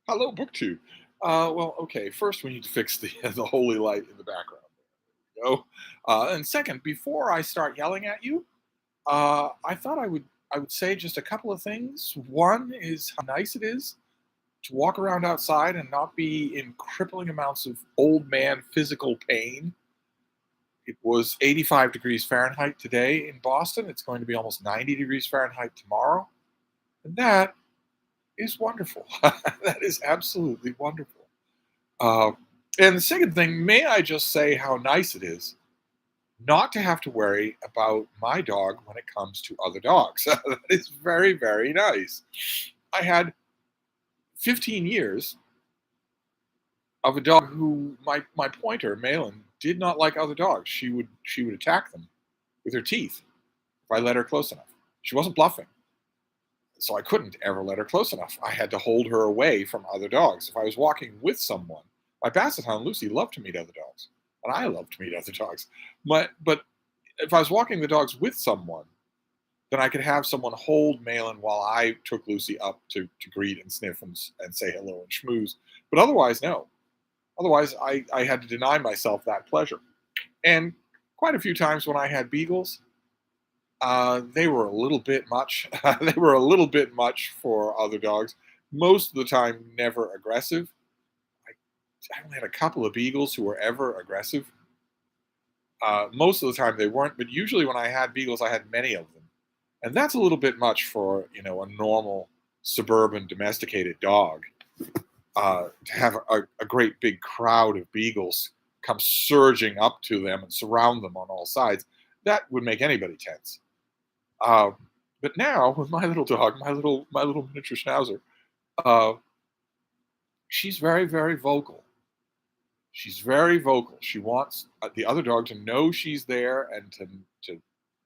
Hello, BookTube. Well, okay. First, we need to fix the the holy light in the background. There we go. And second, before I start yelling at you, I thought I would say just a couple of things. One is how nice it is to walk around outside and not be in crippling amounts of old man physical pain. It was 85 degrees Fahrenheit today in Boston. It's going to be almost 90 degrees Fahrenheit tomorrow, and that is wonderful. That is absolutely wonderful. Uh, and the second thing, may I just say how nice it is not to have to worry about my dog when it comes to other dogs. That is very, very nice. I had 15 years of a dog who my pointer, Malin, did not like other dogs. She would attack them with her teeth if I let her close enough. She wasn't bluffing. So I couldn't ever let her close enough. I had to hold her away from other dogs. If I was walking with someone, my basset hound Lucy loved to meet other dogs, and I love to meet other dogs. But if I was walking the dogs with someone, then I could have someone hold Malin while I took Lucy up to greet and sniff and say hello and schmooze. But otherwise, no. Otherwise, I had to deny myself that pleasure. And quite a few times when I had beagles, they were a little bit much. They were a little bit much for other dogs. Most of the time, never aggressive. I, I only had a couple of beagles who were ever aggressive. Most of the time, they weren't. But usually, when I had beagles, I had many of them, and that's a little bit much for a normal suburban domesticated dog. To have a great big crowd of beagles come surging up to them and surround them on all sides, that would make anybody tense. Uh, but now with my little dog, my little miniature schnauzer, uh, she's very very vocal. She's very vocal. She wants the other dog to know she's there and to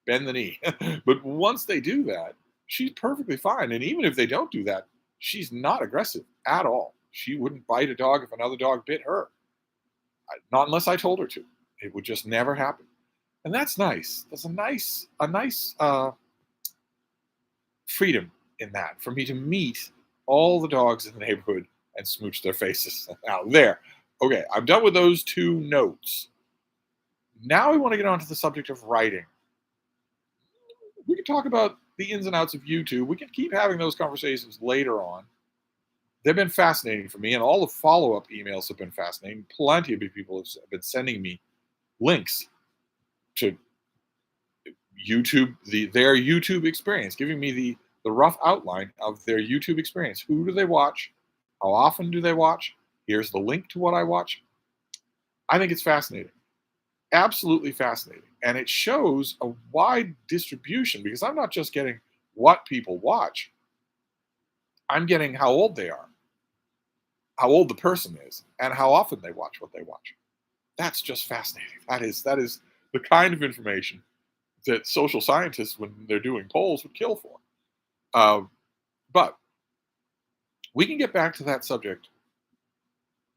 bend the knee. But once they do that, she's perfectly fine. And even if they don't do that, she's not aggressive at all. She wouldn't bite a dog if another dog bit her. Not unless I told her to. It would just never happen. And that's nice. That's a nice freedom in that for me to meet all the dogs in the neighborhood and smooch their faces. Now, there. Okay, I'm done with those two notes. Now we want to get on to the subject of writing. We can talk about the ins and outs of YouTube. We can keep having those conversations later on. They've been fascinating for me, and all the follow up emails have been fascinating. Plenty of people have been sending me links to YouTube, their YouTube experience, giving me the rough outline of their YouTube experience. Who do they watch? How often do they watch? Here's the link to what I watch. I think it's fascinating, absolutely fascinating, and it shows a wide distribution because I'm not just getting what people watch. I'm getting how old they are, how old the person is, and how often they watch what they watch. That's just fascinating. That is the kind of information that social scientists, when they're doing polls, would kill for. Um, but we can get back to that subject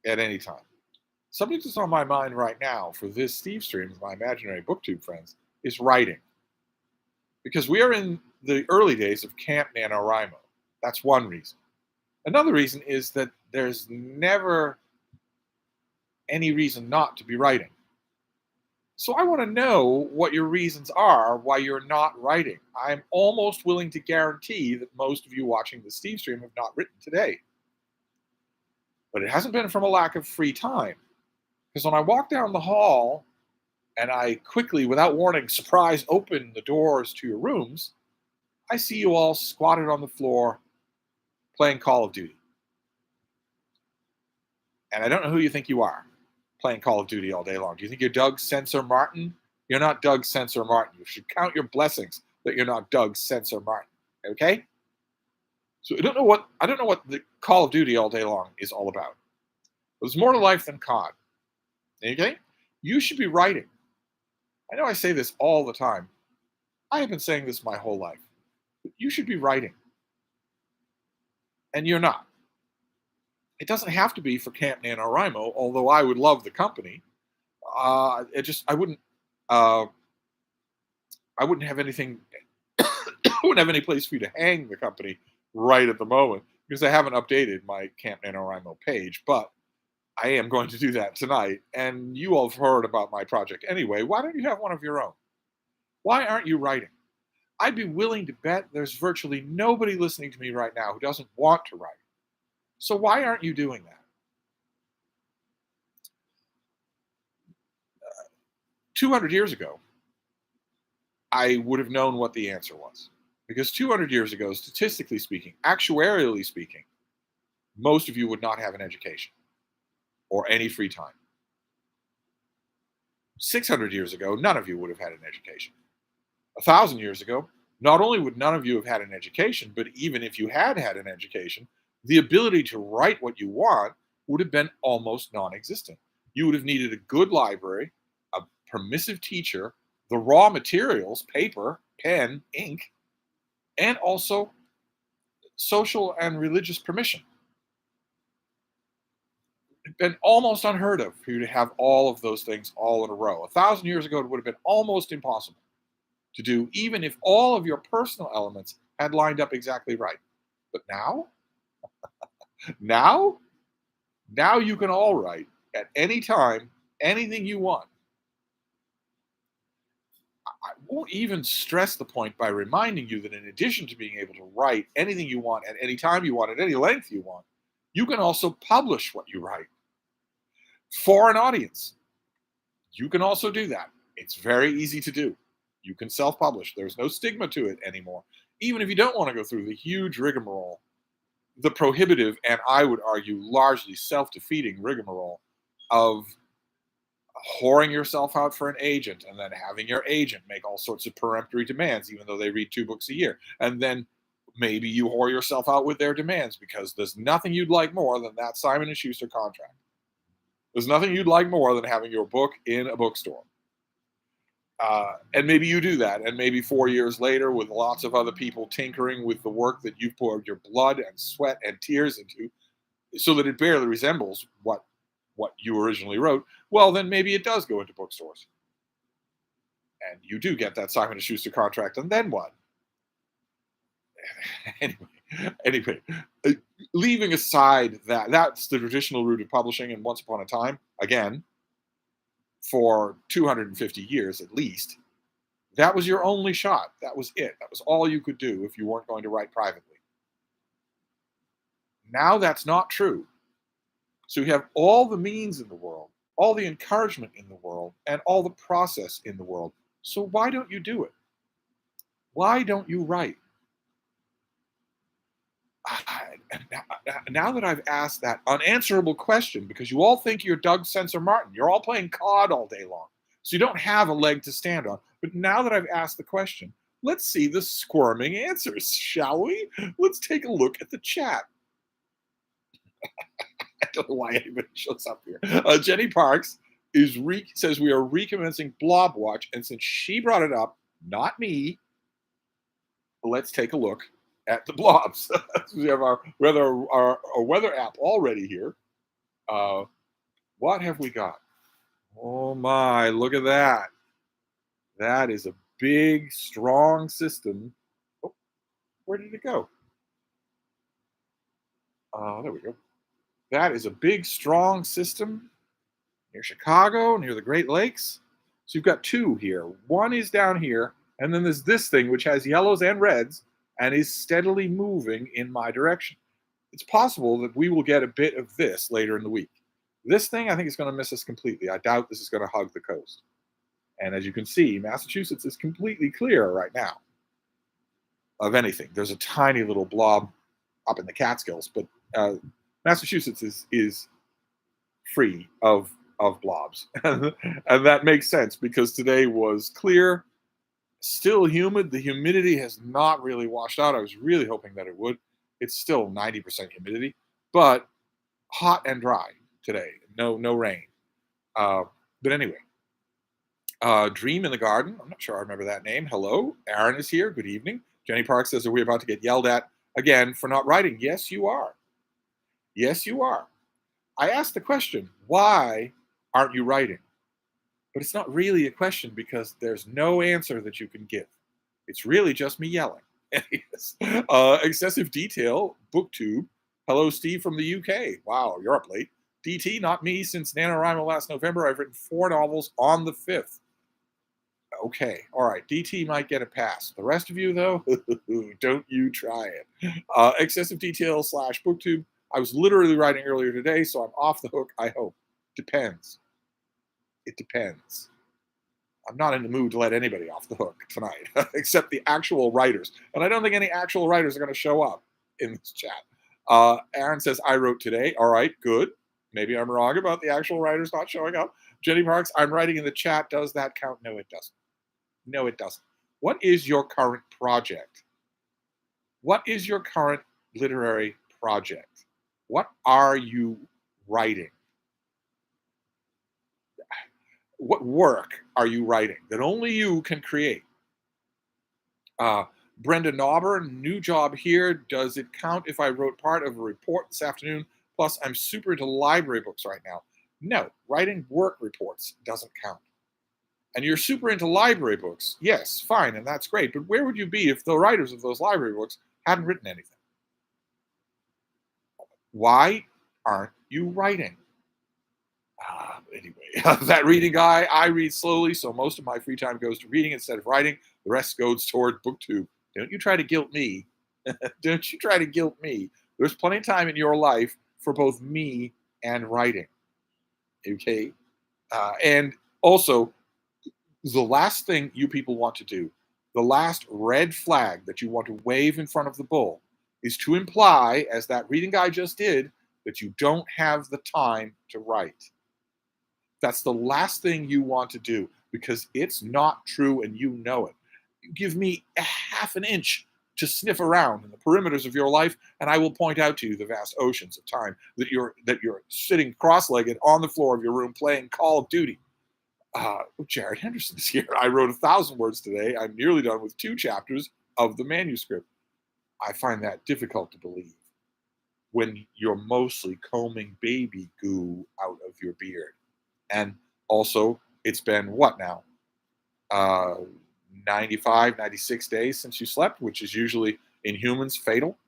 at any time. Subject that's on my mind right now for this Stevestream, my imaginary booktube friends, is writing. Because we are in the early days of Camp NaNoWriMo. That's one reason. Another reason is that there's never any reason not to be writing. So I want to know what your reasons are why you're not writing. I'm almost willing to guarantee that most of you watching the Stevestream have not written today. But it hasn't been from a lack of free time. Because when I walk down the hall and I quickly, without warning, surprise open the doors to your rooms, I see you all squatted on the floor playing Call of Duty. And I don't know who you think you are playing Call of Duty all day long. Do you think you're Doug Sensor Martin? You're not Doug Sensor Martin. You should count your blessings that you're not Doug Sensor Martin. Okay? So I don't know what the Call of Duty all day long is all about. There's more to life than COD. Okay? You should be writing. I know I say this all the time. I have been saying this my whole life. But you should be writing. And you're not. It doesn't have to be for Camp NaNoWriMo, although I would love the company. I wouldn't I wouldn't have anything I wouldn't have any place for you to hang the company right at the moment. because I haven't updated my Camp NaNoWriMo page, but I am going to do that tonight. And you all have heard about my project anyway. Why don't you have one of your own? Why aren't you writing? I'd be willing to bet there's virtually nobody listening to me right now who doesn't want to write. So why aren't you doing that? 200 years ago, I would have known what the answer was. Because 200 years ago, statistically speaking, actuarially speaking, most of you would not have an education or any free time. 600 years ago, none of you would have had an education. 1,000 years ago, not only would none of you have had an education, but even if you had had an education, the ability to write what you want would have been almost non existent. You would have needed a good library, a permissive teacher, the raw materials, paper, pen, ink, and also social and religious permission. It's been almost unheard of for you to have all of those things all in a row. 1,000 years ago, it would have been almost impossible to do, even if all of your personal elements had lined up exactly right. But now, now you can all write at any time, anything you want. I won't even stress the point by reminding you that in addition to being able to write anything you want at any time you want, at any length you want, you can also publish what you write for an audience. You can also do that. It's very easy to do. You can self-publish. There's no stigma to it anymore. Even if you don't want to go through the huge rigmarole, the prohibitive, and I would argue largely self-defeating rigmarole of whoring yourself out for an agent and then having your agent make all sorts of peremptory demands, even though they read 2 books a year. And then maybe you whore yourself out with their demands because there's nothing you'd like more than that Simon & Schuster contract. There's nothing you'd like more than having your book in a bookstore. And maybe you do that. And maybe 4 years later, with lots of other people tinkering with the work that you've poured your blood and sweat and tears into, so that it barely resembles what you originally wrote, well, then maybe it does go into bookstores. And you do get that Simon & Schuster contract, and then what? anyway, leaving aside that's the traditional route of publishing, and once upon a time, again, for 250 years at least, that was your only shot. That was it. That was all you could do if you weren't going to write privately. Now that's not true. So you have all the means in the world, all the encouragement in the world, and all the process in the world. So why don't you do it? Why don't you write? Now that I've asked that unanswerable question, because you all think you're Doug Sensor Martin, you're all playing COD all day long, so you don't have a leg to stand on. But now that I've asked the question, let's see the squirming answers, shall we? Let's take a look at the chat. I don't know why anybody shows up here. Jenny Parks says we are recommencing Blob Watch, and since she brought it up, not me, let's take a look at the blobs. We have our weather app already here. What have we got? Oh my, look at that. That is a big, strong system. Oh, where did it go? There we go. That is a big, strong system near Chicago, near the Great Lakes. So you've got two here. One is down here, and then there's this thing which has yellows and reds and is steadily moving in my direction. It's possible that we will get a bit of this later in the week. This thing, I think, is going to miss us completely. I doubt this is going to hug the coast. And as you can see, Massachusetts is completely clear right now of anything. There's a tiny little blob up in the Catskills, but Massachusetts is free of blobs. And that makes sense because today was clear, still humid. The humidity has not really washed out. I was really hoping that it would. It's still 90% humidity, but hot and dry today. No rain. But anyway, Dream in the Garden. I'm not sure I remember that name. Hello. Aaron is here. Good evening. Jenny Park says, are we about to get yelled at again for not writing? Yes, you are. Yes, you are. I asked the question, why aren't you writing? But it's not really a question because there's no answer that you can give. It's really just me yelling. Excessive Detail, BookTube, Hello, Steve from the UK. Wow, you're up late. DT, not me. Since NaNoWriMo last November, I've written 4 novels on the 5th. Okay, all right. DT might get a pass. The rest of you, though, don't you try it. Excessive detail slash booktube. I was literally writing earlier today, so I'm off the hook, I hope. Depends. It depends. I'm not in the mood to let anybody off the hook tonight, except the actual writers. And I don't think any actual writers are going to show up in this chat. Aaron says, I wrote today. All right, good. Maybe I'm wrong about the actual writers not showing up. Jenny Parks, I'm writing in the chat. Does that count? No, it doesn't. No, it doesn't. What is your current project? What is your current literary project? What are you writing? What work are you writing that only you can create? Brenda Nauber, new job here. Does it count if I wrote part of a report this afternoon? Plus, I'm super into library books right now. No, writing work reports doesn't count. And you're super into library books. Yes, fine, and that's great. But where would you be if the writers of those library books hadn't written anything? Why aren't you writing? Anyway, that reading guy, I read slowly, so most of my free time goes to reading instead of writing. The rest goes toward booktube. Don't you try to guilt me. Don't you try to guilt me. There's plenty of time in your life for both me and writing. Okay? And also, the last thing you people want to do, the last red flag that you want to wave in front of the bull, is to imply, as that reading guy just did, that you don't have the time to write. That's the last thing you want to do because it's not true and you know it. You give me a half an inch to sniff around in the perimeters of your life, and I will point out to you the vast oceans of time that you're sitting cross-legged on the floor of your room playing Call of Duty. Jared Henderson is here. I wrote 1,000 words today. I'm nearly done with 2 chapters of the manuscript. I find that difficult to believe when you're mostly combing baby goo out of your beard. And also, it's been what now? 95, 96 days since you slept, which is usually in humans fatal,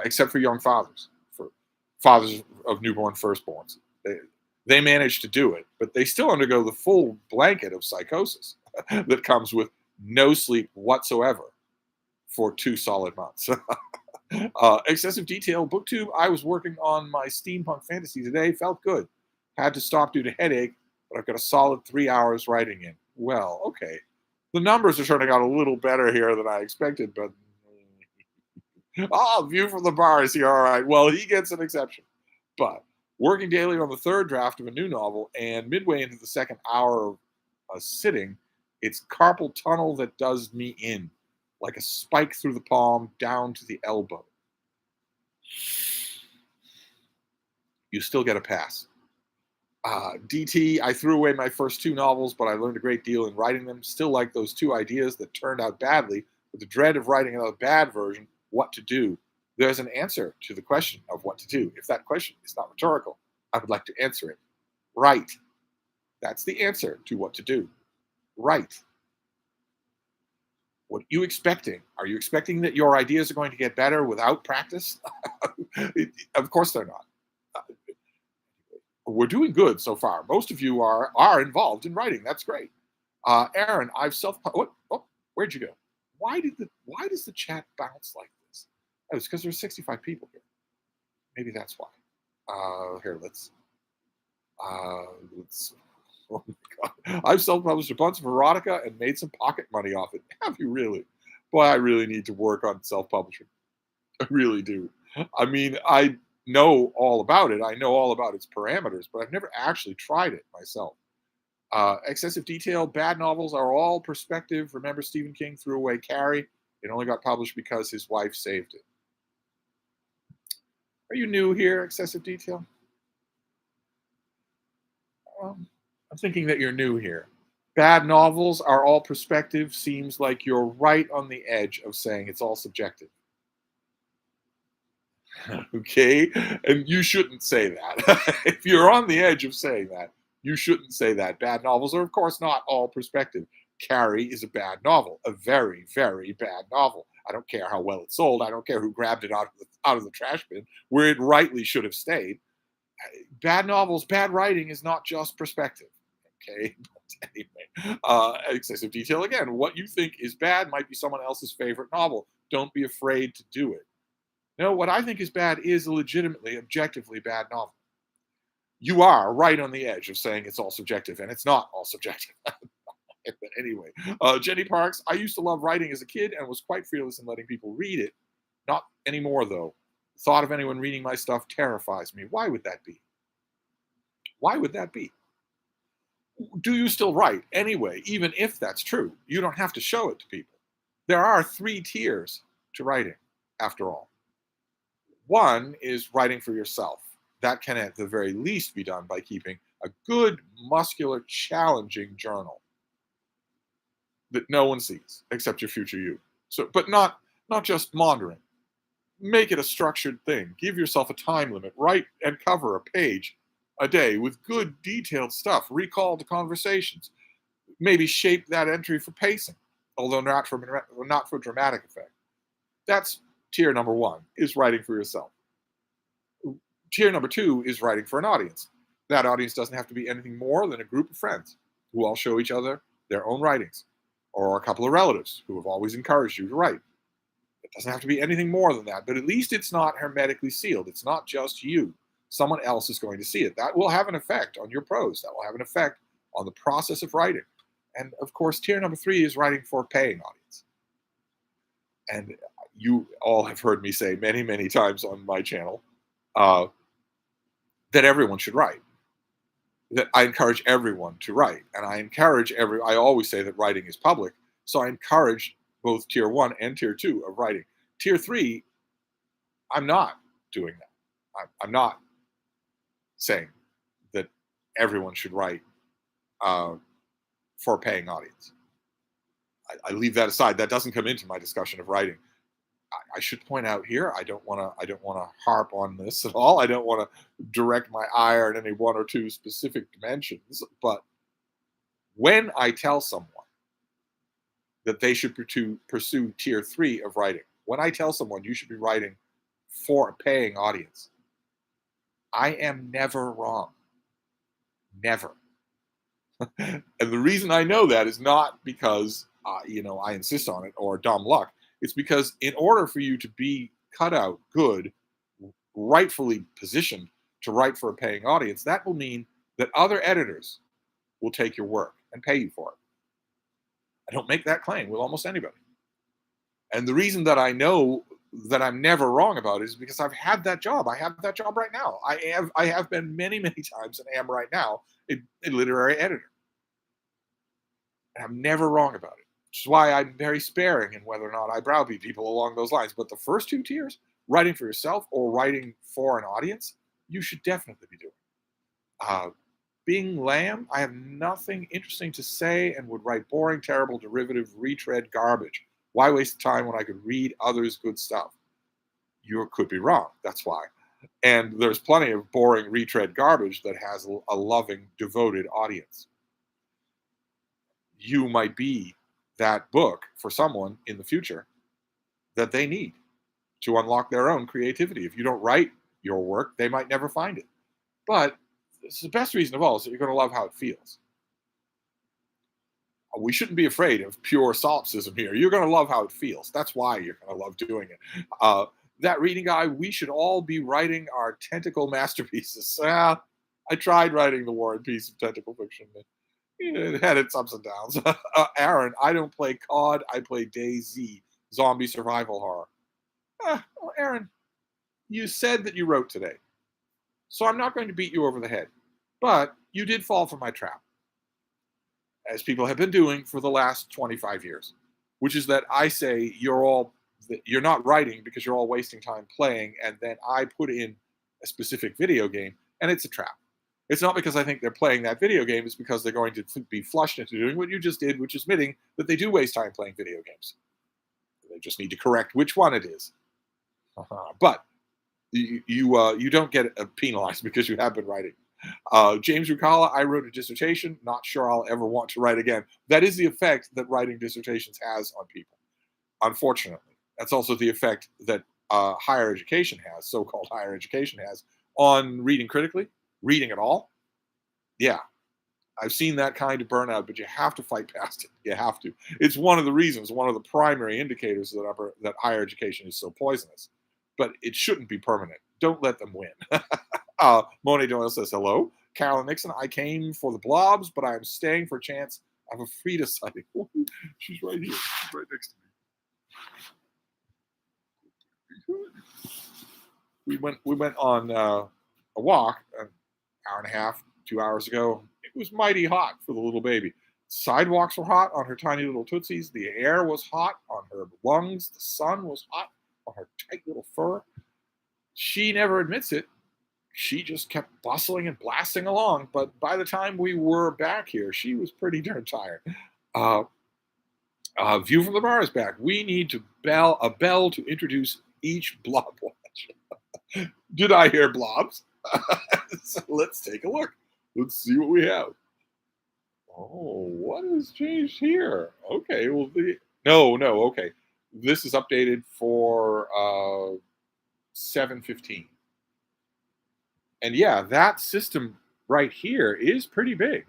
except for young fathers, for fathers of newborn firstborns. They manage to do it, but they still undergo the full blanket of psychosis that comes with no sleep whatsoever for 2 solid months. Excessive detail booktube. I was working on my steampunk fantasy today. Felt good. Had to stop due to headache, but I've got a solid 3 hours writing in. Well, okay. The numbers are turning out a little better here than I expected, but View from the bar is here. All right. Well, he gets an exception. But working daily on the 3rd draft of a new novel and midway into the 2nd hour of a sitting, it's carpal tunnel that does me in, like a spike through the palm down to the elbow. You still get a pass. DT, I threw away my first 2 novels, but I learned a great deal in writing them. Still like those 2 ideas that turned out badly, with the dread of writing another bad version, what to do. There's an answer to the question of what to do. If that question is not rhetorical, I would like to answer it. Write. That's the answer to what to do. Write. What are you expecting? Are you expecting that your ideas are going to get better without practice? Of course they're not. We're doing good so far. Most of you are involved in writing. That's great. Aaron, I've where'd you go? Why does the chat bounce like this? Oh, it's because there's 65 people here. Maybe that's why. Here, let's. Oh my God. I've self-published a bunch of erotica and made some pocket money off it. Have you really? Boy, I really need to work on self-publishing. I really do. I mean, I know all about it. I know all about its parameters, but I've never actually tried it myself. Excessive detail, bad novels are all perspective. Remember, Stephen King threw away Carrie. It only got published because his wife saved it. Are you new here, excessive detail? I'm thinking that you're new here. Bad novels are all perspective seems like you're right on the edge of saying it's all subjective. Okay? And you shouldn't say that. If you're on the edge of saying that, you shouldn't say that. Bad novels are, of course, not all perspective. Carrie is a bad novel, a very, very bad novel. I don't care how well it sold. I don't care who grabbed it out of the trash bin where it rightly should have stayed. Bad novels, bad writing is not just perspective. Okay. But anyway, excessive detail again. What you think is bad might be someone else's favorite novel. Don't be afraid to do it. No, what I think is bad is a legitimately, objectively bad novel. You are right on the edge of saying it's all subjective, and it's not all subjective. But anyway, Jenny Parks, I used to love writing as a kid and was quite fearless in letting people read it. Not anymore, though. The thought of anyone reading my stuff terrifies me. Why would that be? Why would that be? Do you still write? Anyway, even if that's true, you don't have to show it to people. There are 3 tiers to writing, after all. One is writing for yourself. That can at the very least be done by keeping a good, muscular, challenging journal that no one sees except your future you. So, but not just maundering. Make it a structured thing. Give yourself a time limit. Write and cover a page a day with good, detailed stuff. Recall the conversations. Maybe shape that entry for pacing, although not for dramatic effect. That's tier number 1, is writing for yourself. Tier number 2 is writing for an audience. That audience doesn't have to be anything more than a group of friends who all show each other their own writings, or a couple of relatives who have always encouraged you to write. It doesn't have to be anything more than that, but at least it's not hermetically sealed. It's not just you. Someone else is going to see it. That will have an effect on your prose. That will have an effect on the process of writing. And of course, tier number 3 is writing for a paying audience. And you all have heard me say many, many times on my channel that everyone should write. That I encourage everyone to write. And I always say that writing is public. So I encourage both tier 1 and tier 2 of writing. Tier 3, I'm not doing that. I'm not saying that everyone should write for a paying audience. I leave that aside. That doesn't come into my discussion of writing. I should point out here, I don't want to harp on this at all. I don't want to direct my ire in any one or two specific dimensions. But when I tell someone that they should pursue tier 3 of writing, when I tell someone you should be writing for a paying audience, I am never wrong. Never. And the reason I know that is not because I insist on it or dumb luck. It's because in order for you to be cut out good, rightfully positioned to write for a paying audience, that will mean that other editors will take your work and pay you for it. I don't make that claim with almost anybody. And the reason that I know that I'm never wrong about it is because I've had that job. I have that job right now. I have been many, many times and am right now a literary editor. And I'm never wrong about it. Which is why I'm very sparing in whether or not I browbeat people along those lines. But the first 2 tiers, writing for yourself or writing for an audience, you should definitely be doing. Being lamb, I have nothing interesting to say and would write boring, terrible, derivative, retread garbage. Why waste time when I could read others' good stuff? You could be wrong. That's why. And there's plenty of boring retread garbage that has a loving, devoted audience. You might be that book for someone in the future that they need to unlock their own creativity. If you don't write your work, they might never find it. But it's the best reason of all is that you're going to love how it feels. We shouldn't be afraid of pure solipsism here. You're going to love how it feels. That's why you're going to love doing it. That reading guide, we should all be writing our tentacle masterpieces. I tried writing the War and Peace of tentacle fiction. It had its ups and downs. Aaron, I don't play COD. I play DayZ, zombie survival horror. Well, Aaron, you said that you wrote today. So I'm not going to beat you over the head. But you did fall for my trap, as people have been doing for the last 25 years, which is that I say you're not writing because you're all wasting time playing, and then I put in a specific video game, and it's a trap. It's not because I think they're playing that video game. It's because they're going to be flushed into doing what you just did, which is admitting that they do waste time playing video games. They just need to correct which one it is. But you don't get penalized because you have been writing. James Rucala, I wrote a dissertation. Not sure I'll ever want to write again. That is the effect that writing dissertations has on people, unfortunately. That's also the effect that higher education has, so-called higher education has, on reading critically, reading at all. Yeah, I've seen that kind of burnout, but you have to fight past it. You have to. It's one of the reasons, one of the primary indicators that higher education is so poisonous. But it shouldn't be permanent. Don't let them win. Monet Doyle says, hello. Carolyn Nixon, I came for the blobs, but I'm staying for a chance of a Frida sighting. She's right here. She's right next to me. We went on a walk an hour and a half, 2 hours ago. It was mighty hot for the little baby. Sidewalks were hot on her tiny little tootsies. The air was hot on her lungs. The sun was hot on her tight little fur. She never admits it. She just kept bustling and blasting along. But by the time we were back here, she was pretty darn tired. Uh, View from the bar is back. We need to a bell to introduce each blob watch. Did I hear blobs? So let's take a look. Let's see what we have. Oh, what has changed here? Okay, well, no, okay. This is updated for 7:15. And yeah, that system right here is pretty big.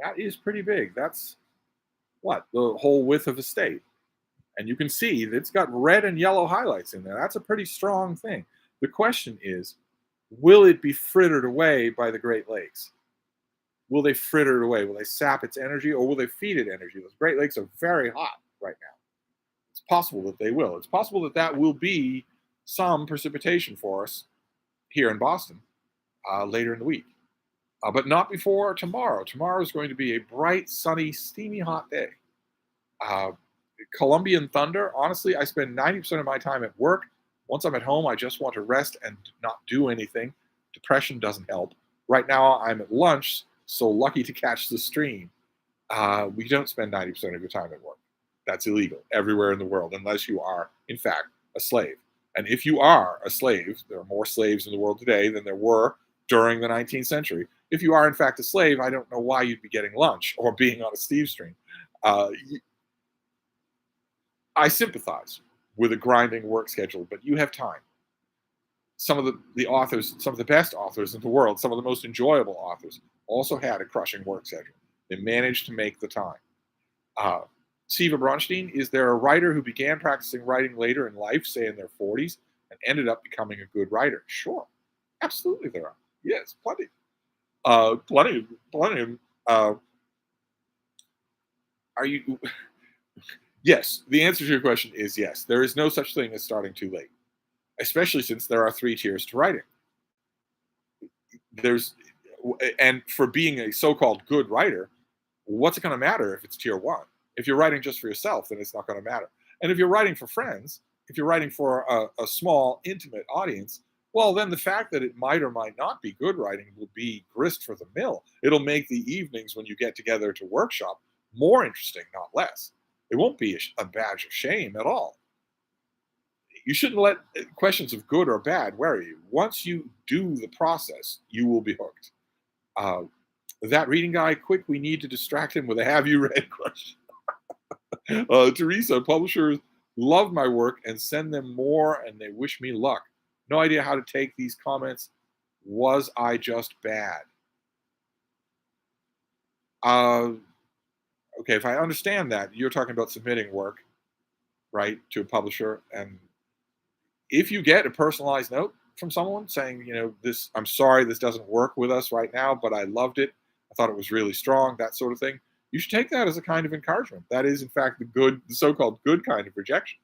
That is pretty big. That's what? The whole width of the state. And you can see that it's got red and yellow highlights in there. That's a pretty strong thing. The question is, will it be frittered away by the Great Lakes? Will they fritter it away? Will they sap its energy, or will they feed it energy? Those Great Lakes are very hot right now. It's possible that they will. It's possible that that will be some precipitation for us here in Boston later in the week. But not before tomorrow. Tomorrow is going to be a bright, sunny, steamy, hot day. Colombian thunder, honestly, I spend 90% of my time at work. Once I'm at home, I just want to rest and not do anything. Depression doesn't help. Right now, I'm at lunch, so lucky to catch the stream. We don't spend 90% of your time at work. That's illegal everywhere in the world, unless you are, in fact, a slave. And if you are a slave, there are more slaves in the world today than there were during the 19th century. If you are, in fact, a slave, I don't know why you'd be getting lunch or being on a Stevestream. I sympathize with a grinding work schedule, but you have time. Some of the authors, some of the best authors in the world, some of the most enjoyable authors, also had a crushing work schedule. They managed to make the time. Siva Bronstein, is there a writer who began practicing writing later in life, say in their 40s, and ended up becoming a good writer? Sure, absolutely there are. Yes, plenty. Plenty. Are you? Yes, the answer to your question is yes. There is no such thing as starting too late, especially since there are 3 tiers to writing. And for being a so-called good writer, what's it going to matter if it's tier 1? If you're writing just for yourself, then it's not going to matter. And if you're writing for friends, if you're writing for a small, intimate audience, well, then the fact that it might or might not be good writing will be grist for the mill. It'll make the evenings when you get together to workshop more interesting, not less. It won't be a badge of shame at all. You shouldn't let questions of good or bad worry you. Once you do the process, you will be hooked. That reading guy, quick, we need to distract him with a have you read question. Teresa, publishers love my work and send them more and they wish me luck. No idea how to take these comments. Was I just bad? Okay, if I understand that, you're talking about submitting work, right, to a publisher. And if you get a personalized note from someone saying, this, I'm sorry, this doesn't work with us right now, but I loved it. I thought it was really strong, that sort of thing. You should take that as a kind of encouragement. That is, in fact, the so-called good kind of rejection.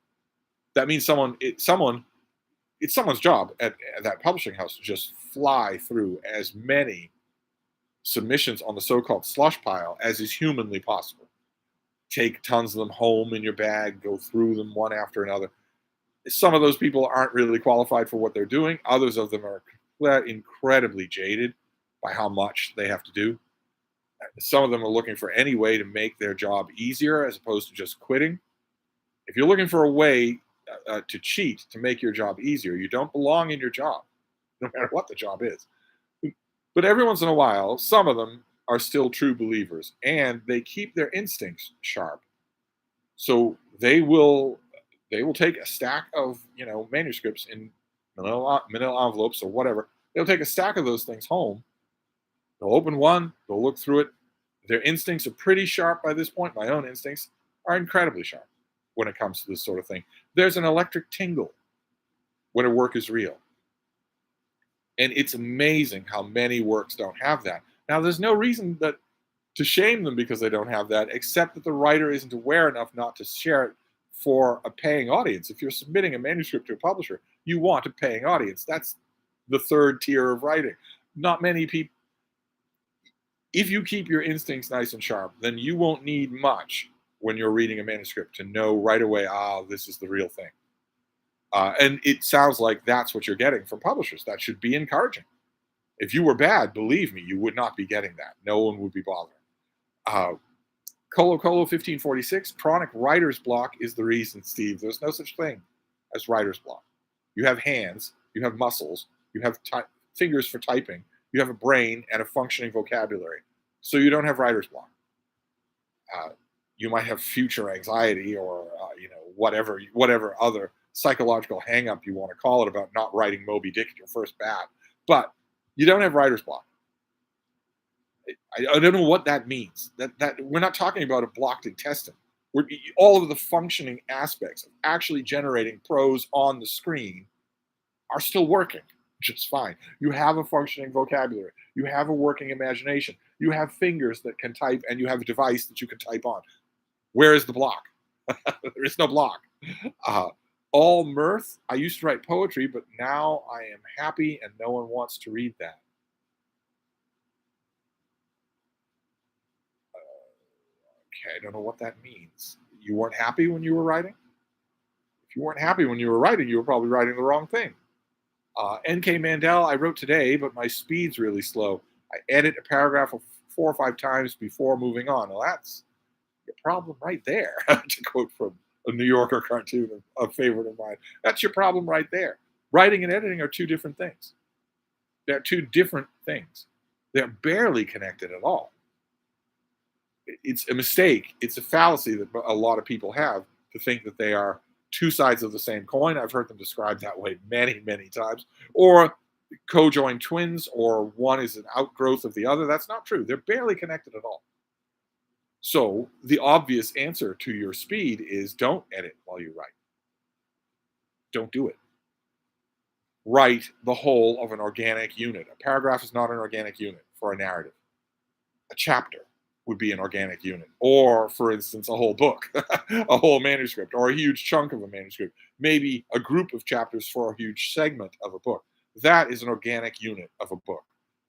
That means it's someone's job at that publishing house to just fly through as many submissions on the so-called slush pile as is humanly possible. Take tons of them home in your bag, go through them one after another. Some of those people aren't really qualified for what they're doing. Others of them are incredibly jaded by how much they have to do. Some of them are looking for any way to make their job easier as opposed to just quitting. If you're looking for a way to cheat to make your job easier, you don't belong in your job, no matter what the job is. But every once in a while, some of them are still true believers, and they keep their instincts sharp. So they will They will take a stack of, manuscripts in manila envelopes or whatever. They'll take a stack of those things home. They'll open one, they'll look through it. Their instincts are pretty sharp by this point. My own instincts are incredibly sharp when it comes to this sort of thing. There's an electric tingle when a work is real. And it's amazing how many works don't have that. Now, there's no reason to shame them because they don't have that, except that the writer isn't aware enough not to share it for a paying audience. If you're submitting a manuscript to a publisher, you want a paying audience. That's the third tier of writing. Not many people. If you keep your instincts nice and sharp, then you won't need much when you're reading a manuscript to know right away, this is the real thing. And it sounds like that's what you're getting from publishers. That should be encouraging. If you were bad, believe me, you would not be getting that. No one would be bothering. Colo 1546, chronic writer's block is the reason, Steve. There's no such thing as writer's block. You have hands, you have muscles, you have fingers for typing, you have a brain and a functioning vocabulary. So you don't have writer's block. You might have future anxiety or whatever other psychological hang-up you want to call it about not writing Moby Dick at your first bat, but you don't have writer's block. I don't know what that means. That we're not talking about a blocked intestine. All of the functioning aspects of actually generating prose on the screen are still working just fine. You have a functioning vocabulary. You have a working imagination. You have fingers that can type, and you have a device that you can type on. Where is the block? There is no block. All mirth. I used to write poetry, but now I am happy and no one wants to read that. Okay, I don't know what that means. You weren't happy when you were writing? If you weren't happy when you were writing, you were probably writing the wrong thing. N.K. Mandel, I wrote today, but my speed's really slow. I edit a paragraph 4 or 5 times before moving on. Well, that's your problem right there, to quote from a New Yorker cartoon, a favorite of mine. That's your problem right there. Writing and editing are 2 different things. They're 2 different things. They're barely connected at all. It's a mistake. It's a fallacy that a lot of people have to think that they are 2 sides of the same coin. I've heard them described that way many, many times. Or co-joined twins, or one is an outgrowth of the other. That's not true. They're barely connected at all. So the obvious answer to your speed is don't edit while you write. Don't do it. Write the whole of an organic unit. A paragraph is not an organic unit for a narrative. A chapter would be an organic unit. Or, for instance, a whole book, a whole manuscript, or a huge chunk of a manuscript. Maybe a group of chapters for a huge segment of a book. That is an organic unit of a book.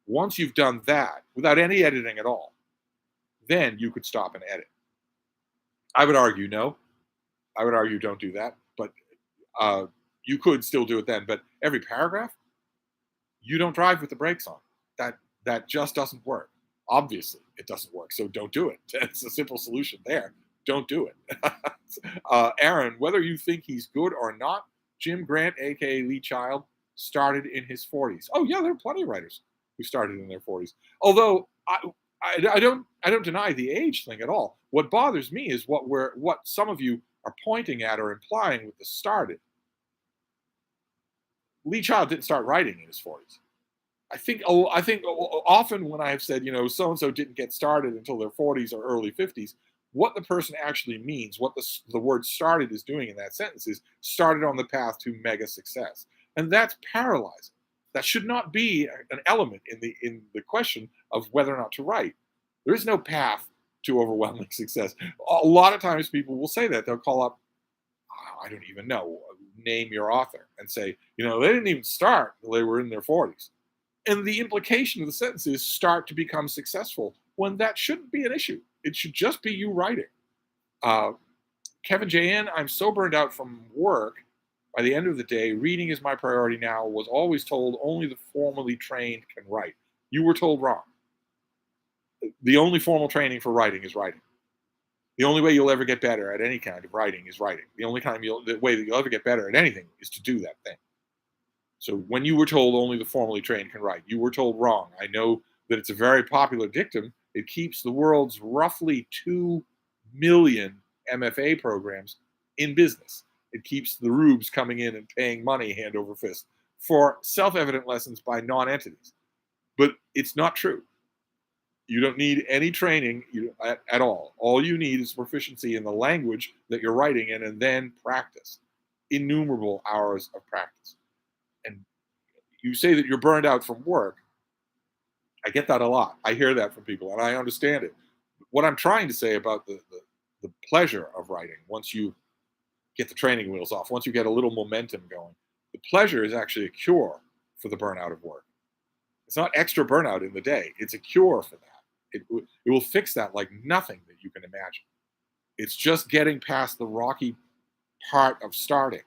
Once you've done that, without any editing at all, then you could stop and edit. I would argue no. I would argue don't do that. But you could still do it then. But every paragraph, you don't drive with the brakes on. That just doesn't work. Obviously, it doesn't work. So don't do it. It's a simple solution there. Don't do it. Aaron, whether you think he's good or not, Jim Grant, a.k.a. Lee Child, started in his 40s. Oh, yeah, there are plenty of writers who started in their 40s. Although I don't deny the age thing at all. What bothers me is what some of you are pointing at or implying with the started. Lee Child didn't start writing in his 40s. I think often when I have said, so and so didn't get started until their 40s or early 50s, what the person actually means, what the word started is doing in that sentence is started on the path to mega success, and that's paralyzing. That should not be an element in the question of whether or not to write. There is no path to overwhelming success. A lot of times people will say that. They'll call up, I don't even know, name your author, and say, they didn't even start until they were in their 40s. And the implication of the sentence is start to become successful, when that shouldn't be an issue. It should just be you writing. Kevin J.N., I'm so burned out from work. By the end of the day, reading is my priority now. Was always told only the formally trained can write. You were told wrong. The only formal training for writing is writing. The only way you'll ever get better at any kind of writing is writing. The way that you'll ever get better at anything is to do that thing. So when you were told only the formally trained can write, you were told wrong. I know that it's a very popular dictum. It keeps the world's roughly 2 million MFA programs in business. It keeps the rubes coming in and paying money hand over fist for self-evident lessons by non-entities. But it's not true. You don't need any training at all. All you need is proficiency in the language that you're writing in, and then practice. Innumerable hours of practice. And you say that you're burned out from work. I get that a lot. I hear that from people, and I understand it. What I'm trying to say about the pleasure of writing, once you get the training wheels off, once you get a little momentum going, the pleasure is actually a cure for the burnout of work. It's not extra burnout in the day. It's a cure for that. It will fix that like nothing that you can imagine. It's just getting past the rocky part of starting.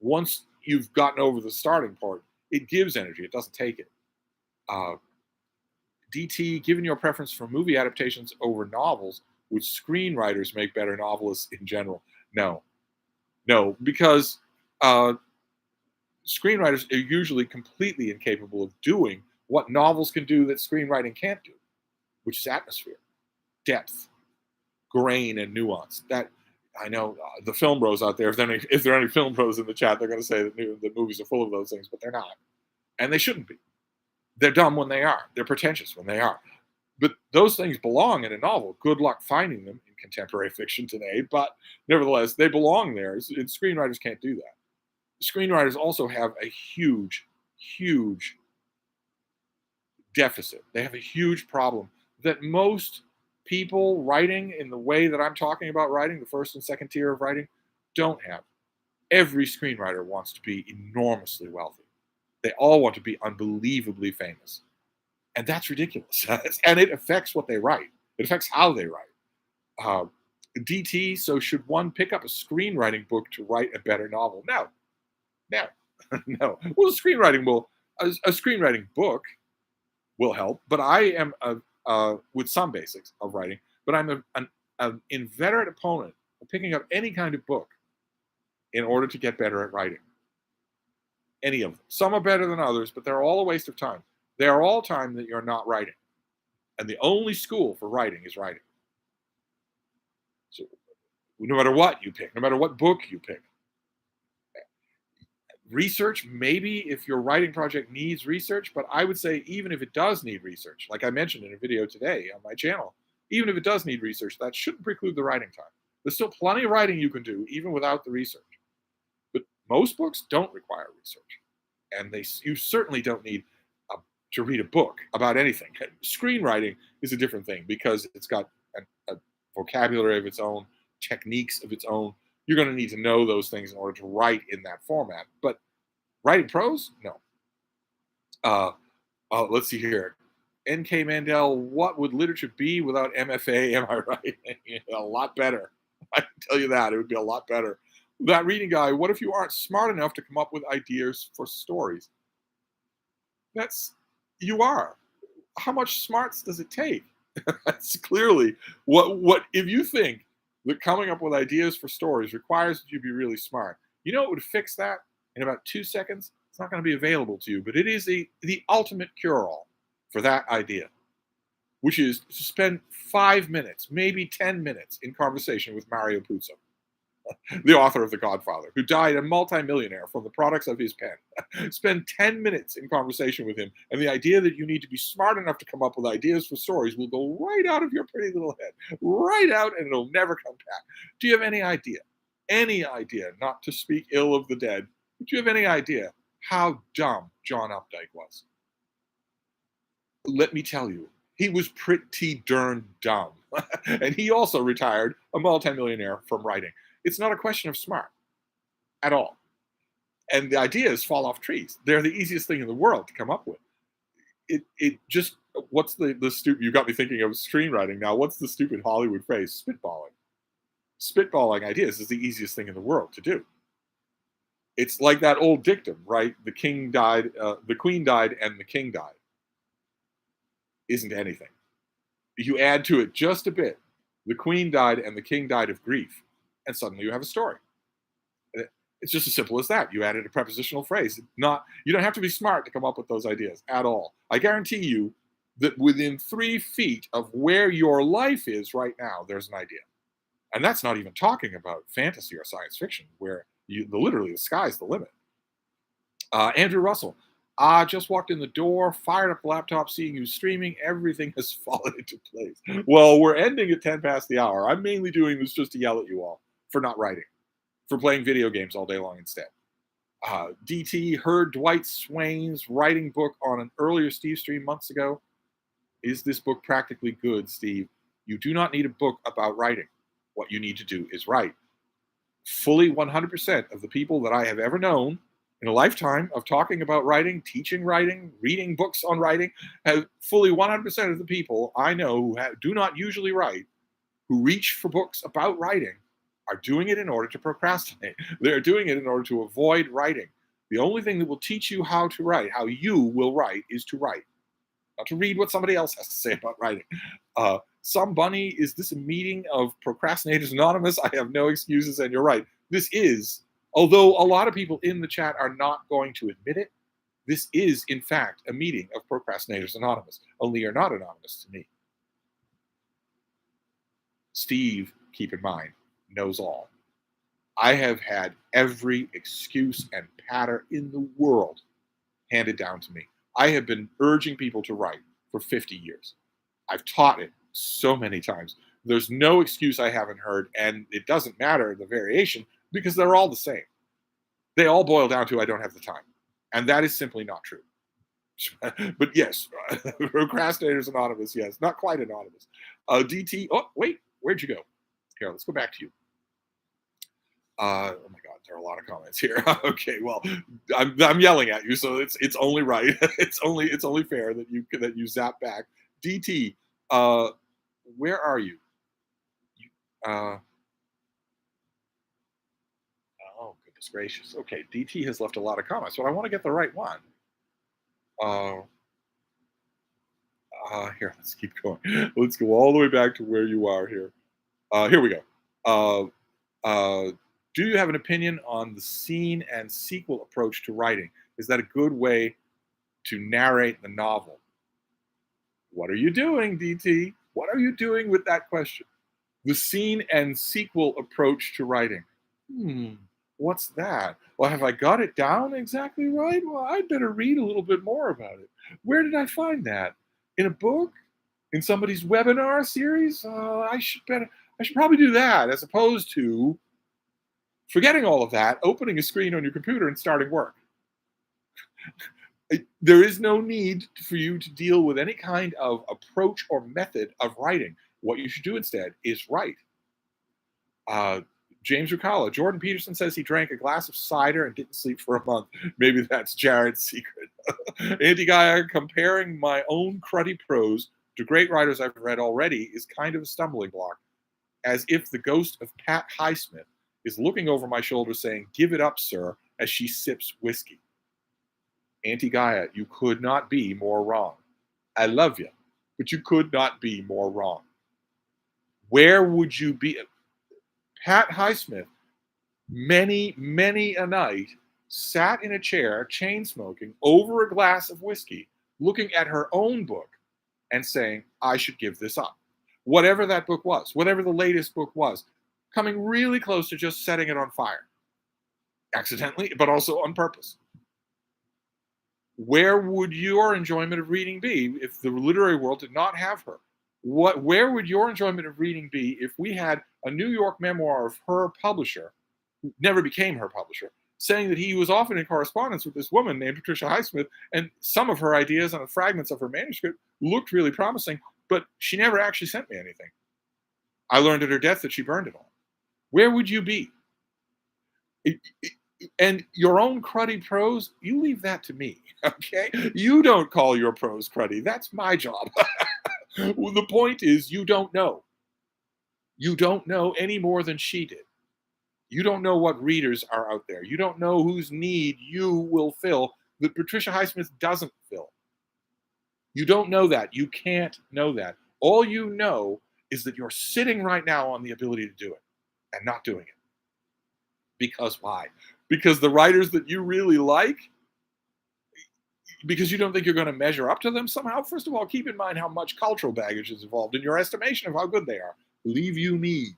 Once you've gotten over the starting part, it gives energy. It doesn't take it. DT, given your preference for movie adaptations over novels, would screenwriters make better novelists in general? No, because screenwriters are usually completely incapable of doing what novels can do that screenwriting can't do, which is atmosphere, depth, grain, and nuance. That I know the film bros out there. If there are any film bros in the chat, they're going to say that the movies are full of those things, but they're not, and they shouldn't be. They're dumb when they are. They're pretentious when they are. But those things belong in a novel. Good luck finding them in contemporary fiction today, but nevertheless, they belong there. And screenwriters can't do that. Screenwriters also have a huge, huge deficit. They have a huge problem that most people writing in the way that I'm talking about writing, the first and second tier of writing, don't have. Every screenwriter wants to be enormously wealthy. They all want to be unbelievably famous. And that's ridiculous. And it affects what they write. It affects how they write. DT, so should one pick up a screenwriting book to write a better novel? No. No. Well, a screenwriting book will help, but I am with some basics of writing, but I'm an inveterate opponent of picking up any kind of book in order to get better at writing. Any of them. Some are better than others, but they're all a waste of time. They are all time that you're not writing. And the only school for writing is writing. So no matter what you pick, no matter what book you pick, research, maybe if your writing project needs research, but I would say even if it does need research, like I mentioned in a video today on my channel, even if it does need research, that shouldn't preclude the writing time. There's still plenty of writing you can do even without the research. But most books don't require research. And you certainly don't need to read a book about anything. Screenwriting is a different thing because it's got a vocabulary of its own, techniques of its own. You're going to need to know those things in order to write in that format. But writing prose, no. Let's see here. N.K. Mandel, what would literature be without MFA? Am I right? A lot better. I can tell you that. It would be a lot better. That reading guy, what if you aren't smart enough to come up with ideas for stories? You are. How much smarts does it take? That's clearly what if you think that coming up with ideas for stories requires that you be really smart. You know what would fix that in about 2 seconds? It's not going to be available to you, but it is the ultimate cure-all for that idea, which is to spend 5 minutes, maybe 10 minutes in conversation with Mario Puzo, the author of The Godfather, who died a multimillionaire from the products of his pen. Spend 10 minutes in conversation with him, and the idea that you need to be smart enough to come up with ideas for stories will go right out of your pretty little head, right out, and it'll never come back. Do you have any idea, not to speak ill of the dead, but do you have any idea how dumb John Updike was? Let me tell you, he was pretty darn dumb. And he also retired a multimillionaire from writing. It's not a question of smart at all. And the ideas fall off trees. They're the easiest thing in the world to come up with. It just, what's the stupid, you got me thinking of screenwriting now. What's the stupid Hollywood phrase? Spitballing. Spitballing ideas is the easiest thing in the world to do. It's like that old dictum, right? The queen died, and the king died. Isn't anything. You add to it just a bit. The queen died and the king died of grief. And suddenly you have a story. It's just as simple as that. You added a prepositional phrase. You don't have to be smart to come up with those ideas at all. I guarantee you that within 3 feet of where your life is right now, there's an idea. And that's not even talking about fantasy or science fiction, where literally the sky's the limit. Andrew Russell, I just walked in the door, fired up the laptop, seeing you streaming. Everything has fallen into place. Well, we're ending at 10 past the hour. I'm mainly doing this just to yell at you all for not writing, for playing video games all day long instead. DT heard Dwight Swain's writing book on an earlier Stevestream months ago. Is this book practically good, Steve? You do not need a book about writing. What you need to do is write. Fully 100% of the people that I have ever known in a lifetime of talking about writing, teaching writing, reading books on writing, have fully 100% of the people I know who do not usually write, who reach for books about writing, are doing it in order to procrastinate. They're doing it in order to avoid writing. The only thing that will teach you how to write, how you will write, is to write, not to read what somebody else has to say about writing. Some bunny, is this a meeting of Procrastinators Anonymous? I have no excuses, and you're right. This is, although a lot of people in the chat are not going to admit it, this is, in fact, a meeting of Procrastinators Anonymous, only you're not anonymous to me. Steve, keep in mind, knows all. I have had every excuse and patter in the world handed down to me. I have been urging people to write for 50 years. I've taught it so many times. There's no excuse I haven't heard, and it doesn't matter the variation because they're all the same. They all boil down to I don't have the time. And that is simply not true. But yes, Procrastinators Anonymous, yes, not quite anonymous. DT, oh, wait, where'd you go? Here, let's go back to you. Oh my God, there are a lot of comments here. Okay, well, I'm yelling at you, so it's only right. it's only fair that you zap back. DT, where are you? Oh goodness gracious. Okay, DT has left a lot of comments, but I want to get the right one. Here, let's keep going. Let's go all the way back to where you are here. Here we go. Do you have an opinion on the scene and sequel approach to writing? Is that a good way to narrate the novel? What are you doing, DT? What are you doing with that question? The scene and sequel approach to writing. What's that? Well, have I got it down exactly right? Well, I'd better read a little bit more about it. Where did I find that? In a book? In somebody's webinar series? I should probably do that as opposed to forgetting all of that, opening a screen on your computer and starting work. There is no need for you to deal with any kind of approach or method of writing. What you should do instead is write. James Rucala, Jordan Peterson says he drank a glass of cider and didn't sleep for a month. Maybe that's Jared's secret. Andy Gaia, comparing my own cruddy prose to great writers I've read already is kind of a stumbling block, as if the ghost of Pat Highsmith is looking over my shoulder saying, "Give it up, sir," as she sips whiskey. Auntie Gaia, you could not be more wrong. I love you, but you could not be more wrong. Where would you be? Pat Highsmith, many, many a night, sat in a chair, chain smoking, over a glass of whiskey, looking at her own book and saying, I should give this up. Whatever that book was, whatever the latest book was, coming really close to just setting it on fire. Accidentally, but also on purpose. Where would your enjoyment of reading be if the literary world did not have her? Where would your enjoyment of reading be if we had a New York memoir of her publisher, who never became her publisher, saying that he was often in correspondence with this woman named Patricia Highsmith, and some of her ideas and the fragments of her manuscript looked really promising, but she never actually sent me anything. I learned at her death that she burned it all. Where would you be? And your own cruddy prose, you leave that to me, okay? You don't call your prose cruddy. That's my job. Well, the point is, you don't know. You don't know any more than she did. You don't know what readers are out there. You don't know whose need you will fill that Patricia Highsmith doesn't fill. You don't know that. You can't know that. All you know is that you're sitting right now on the ability to do it and not doing it. Because why? Because the writers that you really like, because you don't think you're going to measure up to them somehow. First of all, keep in mind how much cultural baggage is involved in your estimation of how good they are. Believe you me,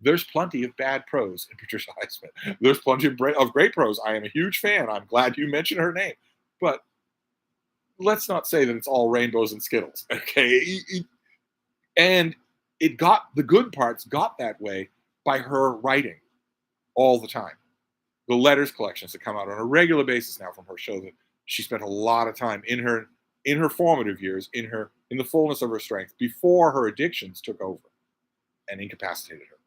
There's plenty of bad prose in Patricia Highsmith. There's plenty of great prose. I am a huge fan. I'm glad you mentioned her name. But let's not say that it's all rainbows and skittles. Okay. And it got the good parts got that way by her writing all the time. The letters collections that come out on a regular basis now from her show that she spent a lot of time in her formative years, in the fullness of her strength, before her addictions took over and incapacitated her,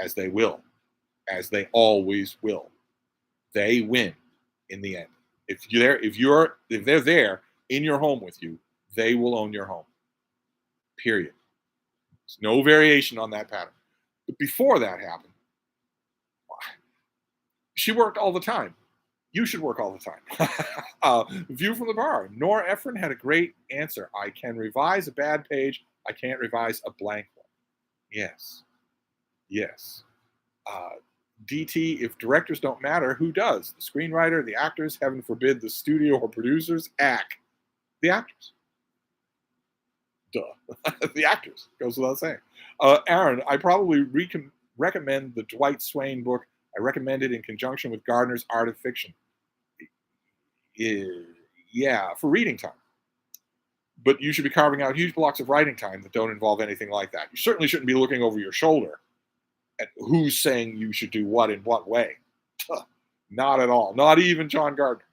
as they will, as they always will. They win in the end. If they're there in your home with you, they will own your home. Period. There's no variation on that pattern. But before that happened, she worked all the time. You should work all the time. View from the bar. Nora Ephron had a great answer. I can revise a bad page. I can't revise a blank one. Yes. Yes. DT, if directors don't matter, who does? The screenwriter, the actors, heaven forbid, the studio or producers? The actors. Duh. The actors. Goes without saying. Aaron, I probably recommend the Dwight Swain book. I recommend it in conjunction with Gardner's Art of Fiction. Yeah, for reading time. But you should be carving out huge blocks of writing time that don't involve anything like that. You certainly shouldn't be looking over your shoulder at who's saying you should do what in what way. Not at all. Not even John Gardner.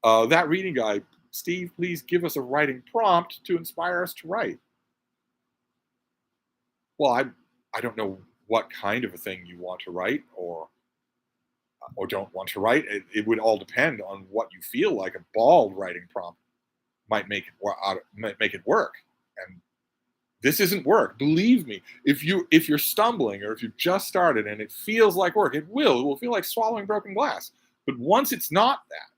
That reading guide, Steve, please give us a writing prompt to inspire us to write. Well, I don't know what kind of a thing you want to write or don't want to write. It would all depend on what you feel like. A bald writing prompt might make it work. And this isn't work. Believe me, if you're stumbling or if you've just started and it feels like work, it will feel like swallowing broken glass. But once it's not that,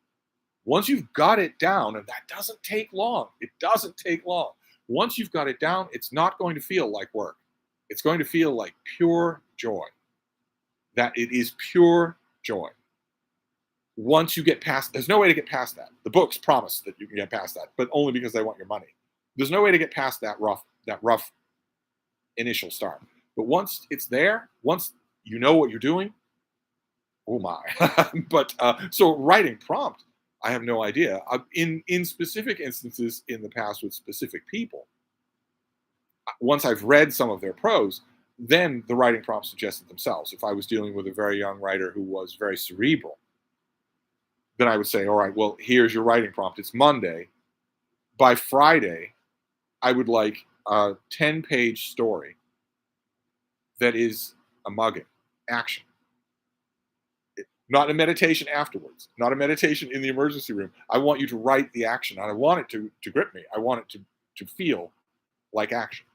once you've got it down, and that doesn't take long. It doesn't take long. Once you've got it down, it's not going to feel like work. It's going to feel like pure joy. That it is pure joy. Once you get past, there's no way to get past that. The books promise that you can get past that, but only because they want your money. There's no way to get past that rough initial start. But once it's there, once you know what you're doing, oh my. But so writing prompt, I have no idea. In specific instances in the past with specific people, once I've read some of their prose, then the writing prompts suggested themselves. If I was dealing with a very young writer who was very cerebral, then I would say, all right, well, here's your writing prompt. It's Monday. By Friday, I would like a 10-page story that is a mugging, action. Not a meditation afterwards, not a meditation in the emergency room. I want you to write the action, and I want it to grip me. I want it to feel like action.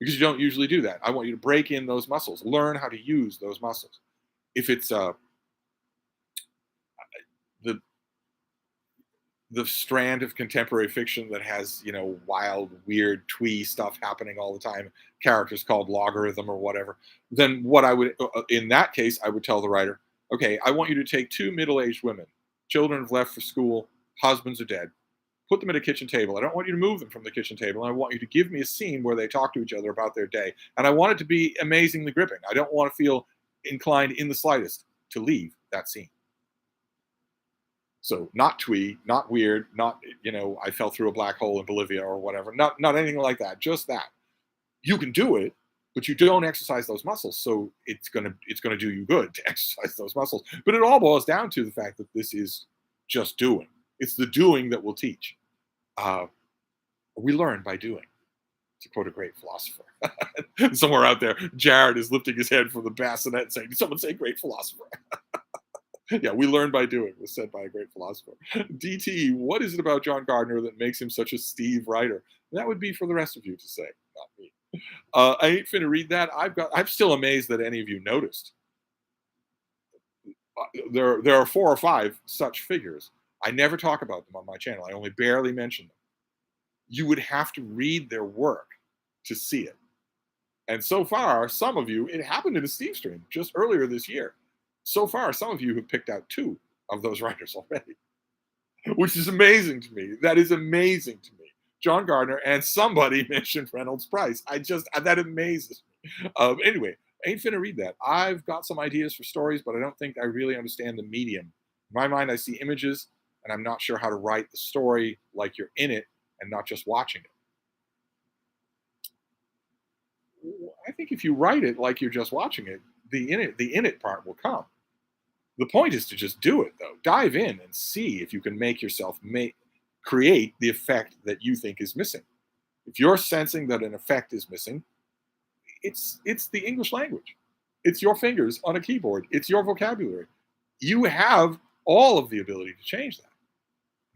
Because you don't usually do that. I want you to break in those muscles, learn how to use those muscles. If it's the strand of contemporary fiction that has, wild, weird, twee stuff happening all the time, characters called logarithm or whatever, then what I would, in that case, I would tell the writer, okay, I want you to take two middle-aged women, children have left for school, husbands are dead, put them at a kitchen table. I don't want you to move them from the kitchen table. I want you to give me a scene where they talk to each other about their day. And I want it to be amazingly gripping. I don't want to feel inclined in the slightest to leave that scene. So not twee, not weird, not, I fell through a black hole in Bolivia or whatever. Not anything like that. Just that. You can do it, but you don't exercise those muscles. So it's gonna do you good to exercise those muscles. But it all boils down to the fact that this is just doing. It's the doing that will teach. We learn by doing, to quote a great philosopher. Somewhere out there, Jared is lifting his head from the bassinet and saying, someone say great philosopher. Yeah, we learn by doing, was said by a great philosopher. DT, what is it about John Gardner that makes him such a Steve writer? That would be for the rest of you to say, not me. I ain't finna read that. I'm still amazed that any of you noticed. There are 4 or 5 such figures. I never talk about them on my channel. I only barely mention them. You would have to read their work to see it. And so far, some of you, it happened in a Stevestream just earlier this year. So far, some of you have picked out 2 of those writers already, which is amazing to me. That is amazing to me. John Gardner and somebody mentioned Reynolds Price. That amazes me. Anyway, ain't finna read that. I've got some ideas for stories, but I don't think I really understand the medium. In my mind, I see images, and I'm not sure how to write the story like you're in it and not just watching it. I think if you write it like you're just watching it, the in it part will come. The point is to just do it though. Dive in and see if you can make yourself create the effect that you think is missing. If you're sensing that an effect is missing, it's the English language. It's your fingers on a keyboard. It's your vocabulary. You have all of the ability to change that.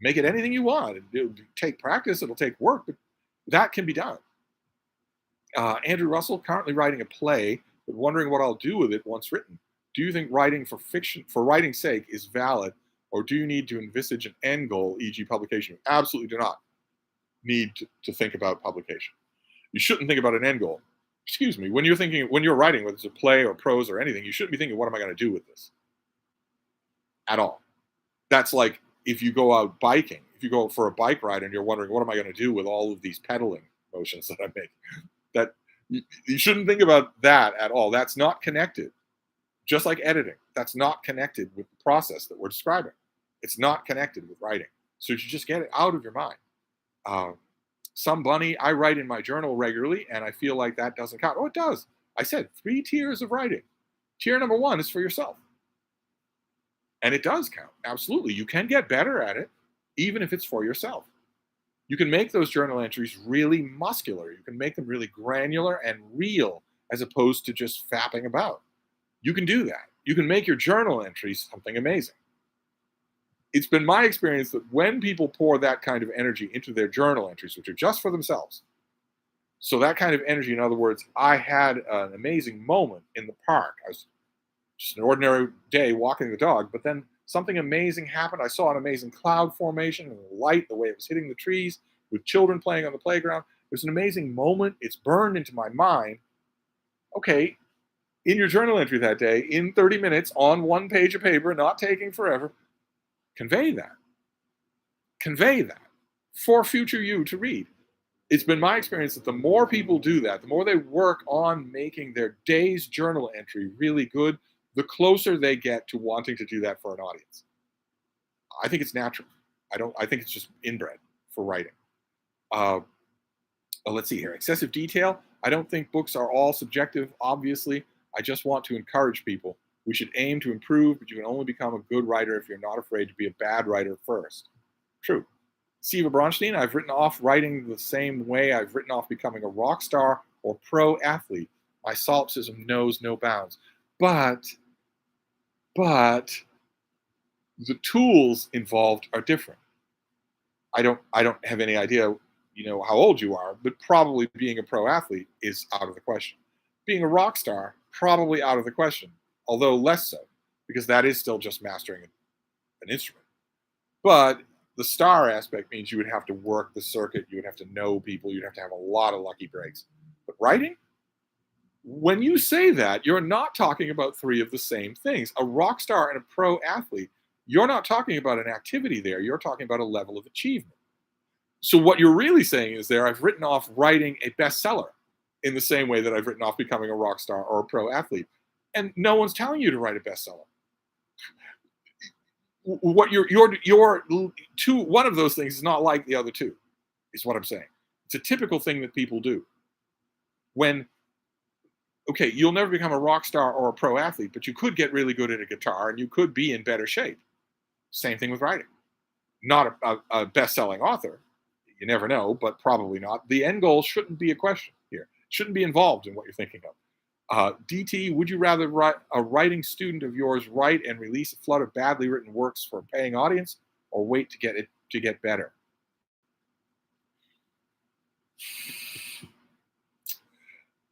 Make it anything you want. It'll take practice. It'll take work, but that can be done. Andrew Russell, currently writing a play, but wondering what I'll do with it once written. Do you think writing for fiction, for writing's sake, is valid, or do you need to envisage an end goal, e.g., publication? Absolutely do not need to think about publication. You shouldn't think about an end goal. Excuse me. When you're writing, whether it's a play or prose or anything, you shouldn't be thinking, what am I going to do with this? At all. That's like if you go out biking, if you go for a bike ride and you're wondering, what am I going to do with all of these pedaling motions that I make? That you shouldn't think about that at all. That's not connected. Just like editing, that's not connected with the process that we're describing. It's not connected with writing. So you should just get it out of your mind. Some bunny, I write in my journal regularly, and I feel like that doesn't count. Oh, it does. I said 3 tiers of writing. Tier number 1 is for yourself. And it does count. Absolutely. You can get better at it, even if it's for yourself. You can make those journal entries really muscular. You can make them really granular and real, as opposed to just fapping about. You can do that. You can make your journal entries something amazing. It's been my experience that when people pour that kind of energy into their journal entries, which are just for themselves, so that kind of energy, in other words, I had an amazing moment in the park. I was just an ordinary day walking the dog, but then something amazing happened. I saw an amazing cloud formation and the light, the way it was hitting the trees, with children playing on the playground. It was an amazing moment. It's burned into my mind. Okay, in your journal entry that day, in 30 minutes, on 1 page of paper, not taking forever, convey that. Convey that for future you to read. It's been my experience that the more people do that, the more they work on making their day's journal entry really good, the closer they get to wanting to do that for an audience. I think it's natural. I think it's just inbred for writing. Let's see here. Excessive detail. I don't think books are all subjective, obviously. I just want to encourage people. We should aim to improve, but you can only become a good writer if you're not afraid to be a bad writer first. True. Siva Bronstein, I've written off writing the same way I've written off becoming a rock star or pro athlete. My solipsism knows no bounds. But the tools involved are different. I don't have any idea, how old you are, but probably being a pro athlete is out of the question. Being a rock star, probably out of the question, although less so, because that is still just mastering an instrument. But the star aspect means you would have to work the circuit, you would have to know people, you'd have to have a lot of lucky breaks. But writing, when you say that, you're not talking about 3 of the same things. A rock star and a pro athlete, you're not talking about an activity there, you're talking about a level of achievement. So what you're really saying is I've written off writing a bestseller in the same way that I've written off becoming a rock star or a pro athlete. And no one's telling you to write a bestseller. What one of those things is not like the other 2, is what I'm saying. It's a typical thing that people do. Okay, you'll never become a rock star or a pro athlete, but you could get really good at a guitar and you could be in better shape. Same thing with writing. Not a best-selling author. You never know, but probably not. The end goal shouldn't be a question here. Shouldn't be involved in what you're thinking of. DT, would you rather a writing student of yours write and release a flood of badly written works for a paying audience, or wait to get better?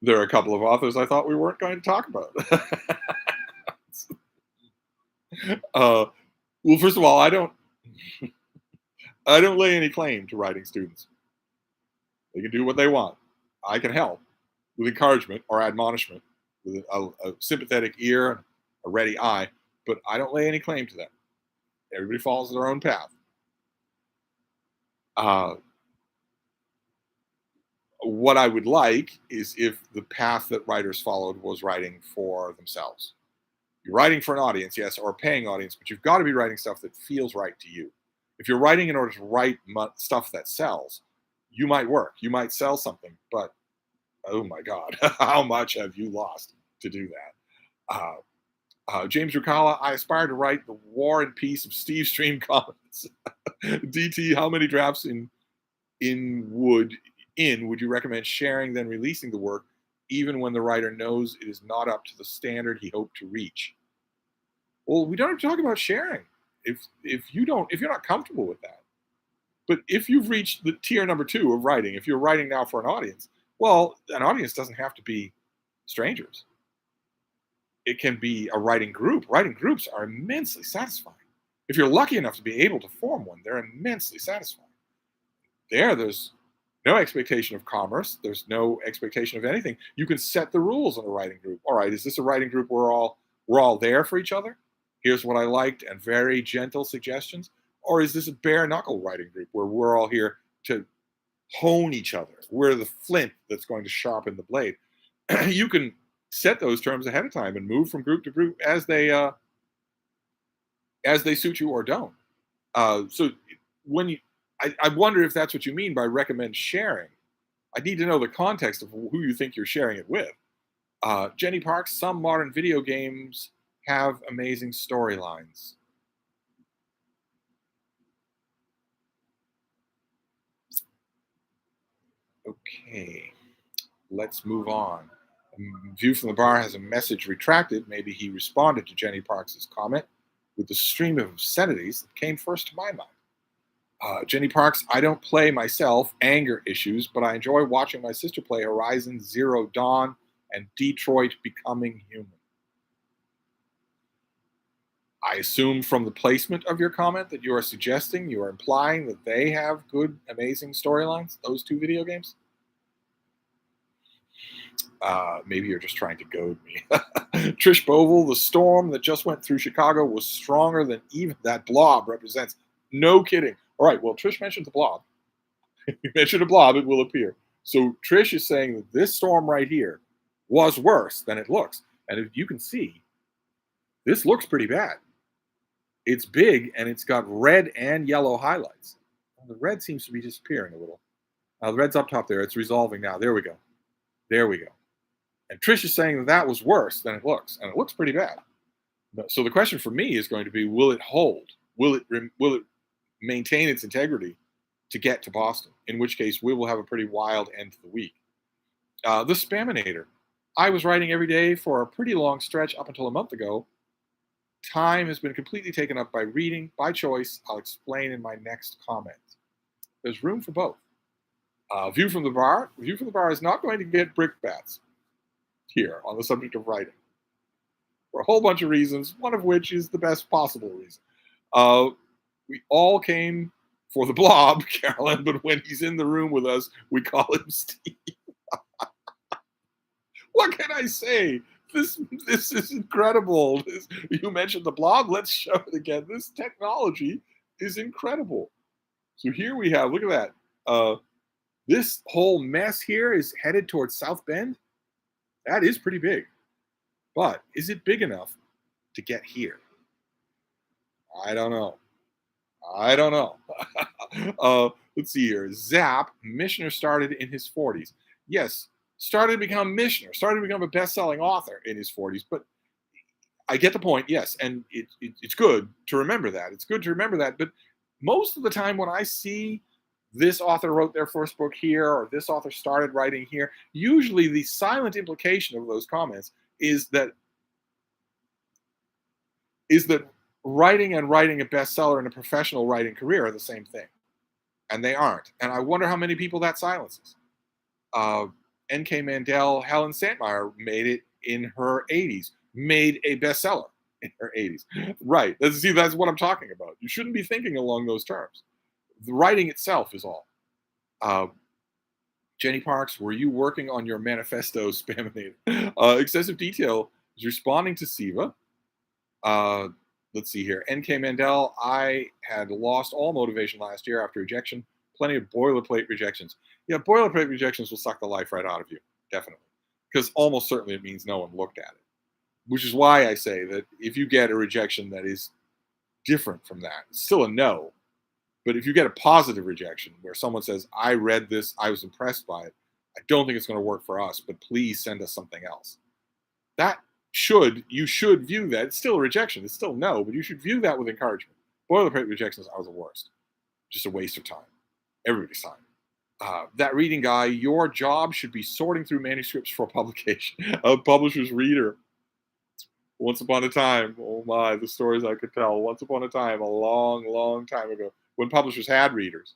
There are a couple of authors I thought we weren't going to talk about. Well, first of all, I don't lay any claim to writing students. They can do what they want. I can help with encouragement or admonishment, with a sympathetic ear and a ready eye, but I don't lay any claim to them. Everybody follows their own path. What I would like is if the path that writers followed was writing for themselves. You're writing for an audience, yes, or a paying audience, but you've got to be writing stuff that feels right to you. If you're writing in order to write stuff that sells, you might work, you might sell something, but oh my God, how much have you lost to do that? James Rucala, I aspire to write the War and Peace of Stevestream comics. DT, how many drafts in would would you recommend sharing, then releasing the work, even when the writer knows it is not up to the standard he hoped to reach? Well, we don't have to talk about sharing if you're not comfortable with that. But if you've reached the tier number two of writing, if you're writing now for an audience, well, an audience doesn't have to be strangers. It can be a writing group. Writing groups are immensely satisfying. If you're lucky enough to be able to form one, they're immensely satisfying. There's no expectation of commerce. There's no expectation of anything. You can set the rules in a writing group. All right, is this a writing group where we're all there for each other? Here's what I liked and very gentle suggestions. Or is this a bare knuckle writing group where we're all here to hone each other? We're the flint that's going to sharpen the blade. You can set those terms ahead of time and move from group to group as they suit you or don't. So when I wonder if that's what you mean by recommend sharing. I need to know the context of who you think you're sharing it with. Jenny Parks, some modern video games have amazing storylines. Okay, let's move on. View from the Bar has a message retracted. Maybe he responded to Jenny Parks' comment with the stream of obscenities that came first to my mind. Jenny Parks, I don't play myself, anger issues, but I enjoy watching my sister play Horizon Zero Dawn and Detroit Becoming Human. I assume from the placement of your comment that you are implying that they have good, amazing storylines, those two video games. Maybe you're just trying to goad me. Trish Bovell, the storm that just went through Chicago was stronger than even that blob represents. No kidding. All right, well, Trish mentioned the blob. You mentioned a blob, it will appear. So Trish is saying that this storm right here was worse than it looks. And if you can see, this looks pretty bad. It's big and it's got red and yellow highlights. Well, the red seems to be disappearing a little. The red's up top there. It's resolving now. There we go. There we go. And Trish is saying that that was worse than it looks. And it looks pretty bad. So the question for me is going to be, will it hold? Will it maintain its integrity to get to Boston? In which case, we will have a pretty wild end to the week. The Spaminator. I was writing every day for a pretty long stretch up until a month ago. Time has been completely taken up by reading, by choice. I'll explain in my next comment. There's room for both. View from the Bar. View from the Bar is not going to get brickbats here on the subject of writing for a whole bunch of reasons, one of which is the best possible reason. We all came for the Blob, Carolyn, but when he's in the room with us, we call him Steve. What can I say? This is incredible. You mentioned the Blob. Let's show it again. This technology is incredible. So here we have, look at that. This whole mess here is headed towards South Bend. That is pretty big. But is it big enough to get here? I don't know. Let's see here. Zap, Mishner started in his 40s. Yes, started to become Mishner, started to become a best-selling author in his 40s. But I get the point, yes. And it's good to remember that. It's good to remember that. But most of the time when I see this author wrote their first book here, or this author started writing here, usually the silent implication of those comments is that writing and writing a bestseller and a professional writing career are the same thing. And they aren't. And I wonder how many people that silences. N.K. Mandel, Helen Santmeyer made it in her 80s, made a bestseller in her 80s. Right. That's what I'm talking about. You shouldn't be thinking along those terms. The writing itself is all. Jenny Parks, were you working on your manifesto spaminator? Excessive Detail is responding to Siva. Let's see here. N.K. Mandel, I had lost all motivation last year after ejection plenty of boilerplate rejections. Yeah, boilerplate rejections will suck the life right out of you, definitely, because almost certainly it means no one looked at it. Which is why I say that if you get a rejection that is different from that, it's still a no. But if you get a positive rejection where someone says, "I read this, I was impressed by it, I don't think it's going to work for us, but please send us something else." That you should view that. It's still a rejection. It's still no, but you should view that with encouragement. Boilerplate rejections are the worst. Just a waste of time. Everybody's time. That reading guy, your job should be sorting through manuscripts for publication. A publisher's reader. Once upon a time, oh my, the stories I could tell. Once upon a time, a long, long time ago, when publishers had readers,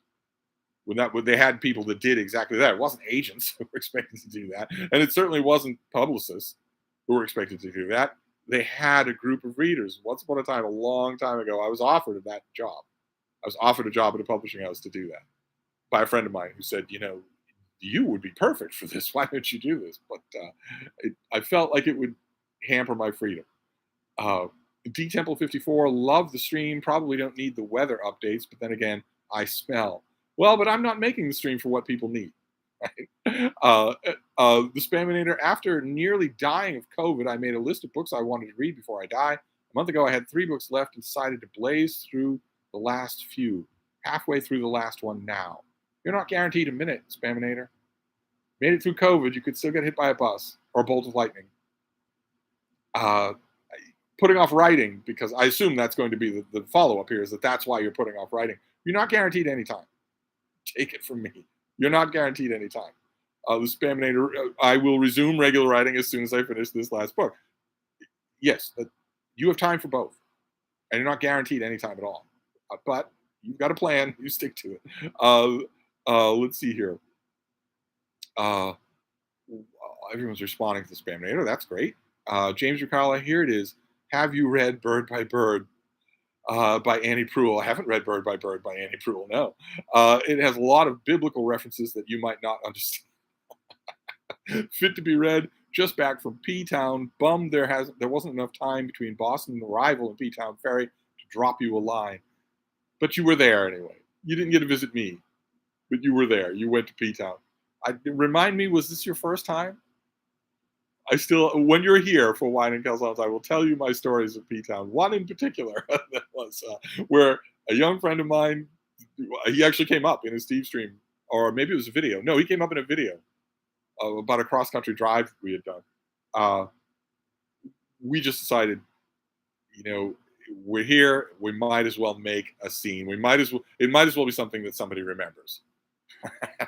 when they had people that did exactly that. It wasn't agents who were expected to do that, and it certainly wasn't publicists who were expected to do that. They had a group of readers. Once upon a time, a long time ago, I was offered that job. I was offered a job at a publishing house to do that by a friend of mine who said, you would be perfect for this. Why don't you do this? But I felt like it would hamper my freedom. D Temple 54, love the stream. Probably don't need the weather updates, but then again, I smell. Well, but I'm not making the stream for what people need. Right? The Spaminator, after nearly dying of COVID, I made a list of books I wanted to read before I die. A month ago, I had 3 books left and decided to blaze through the last few. Halfway through the last one now. You're not guaranteed a minute, Spaminator. Made it through COVID, you could still get hit by a bus or a bolt of lightning. Putting off writing, because I assume that's going to be the follow-up here, is that's why you're putting off writing. You're not guaranteed any time. Take it from me. You're not guaranteed any time. The Spaminator, I will resume regular writing as soon as I finish this last book. Yes, you have time for both. And you're not guaranteed any time at all. But you've got a plan. You stick to it. Let's see here. Everyone's responding to the Spaminator. That's great. James Ricala, here it is. Have you read Bird by Bird by Annie Proulx? I haven't read Bird by Annie Proulx, no. It has a lot of biblical references that you might not understand. Fit to be read. Just back from P-Town. Bummed there wasn't enough time between Boston arrival and P-Town Ferry to drop you a line. But you were there anyway. You didn't get to visit me, but you were there. You went to P-Town. Remind me, was this your first time? When you're here for Wine and Calzones, I will tell you my stories of P-Town. One in particular that was where a young friend of mine, he actually came up in a Stevestream, or maybe it was a video. No, he came up in a video about a cross-country drive we had done. We just decided, we're here. We might as well make a scene. It might as well be something that somebody remembers.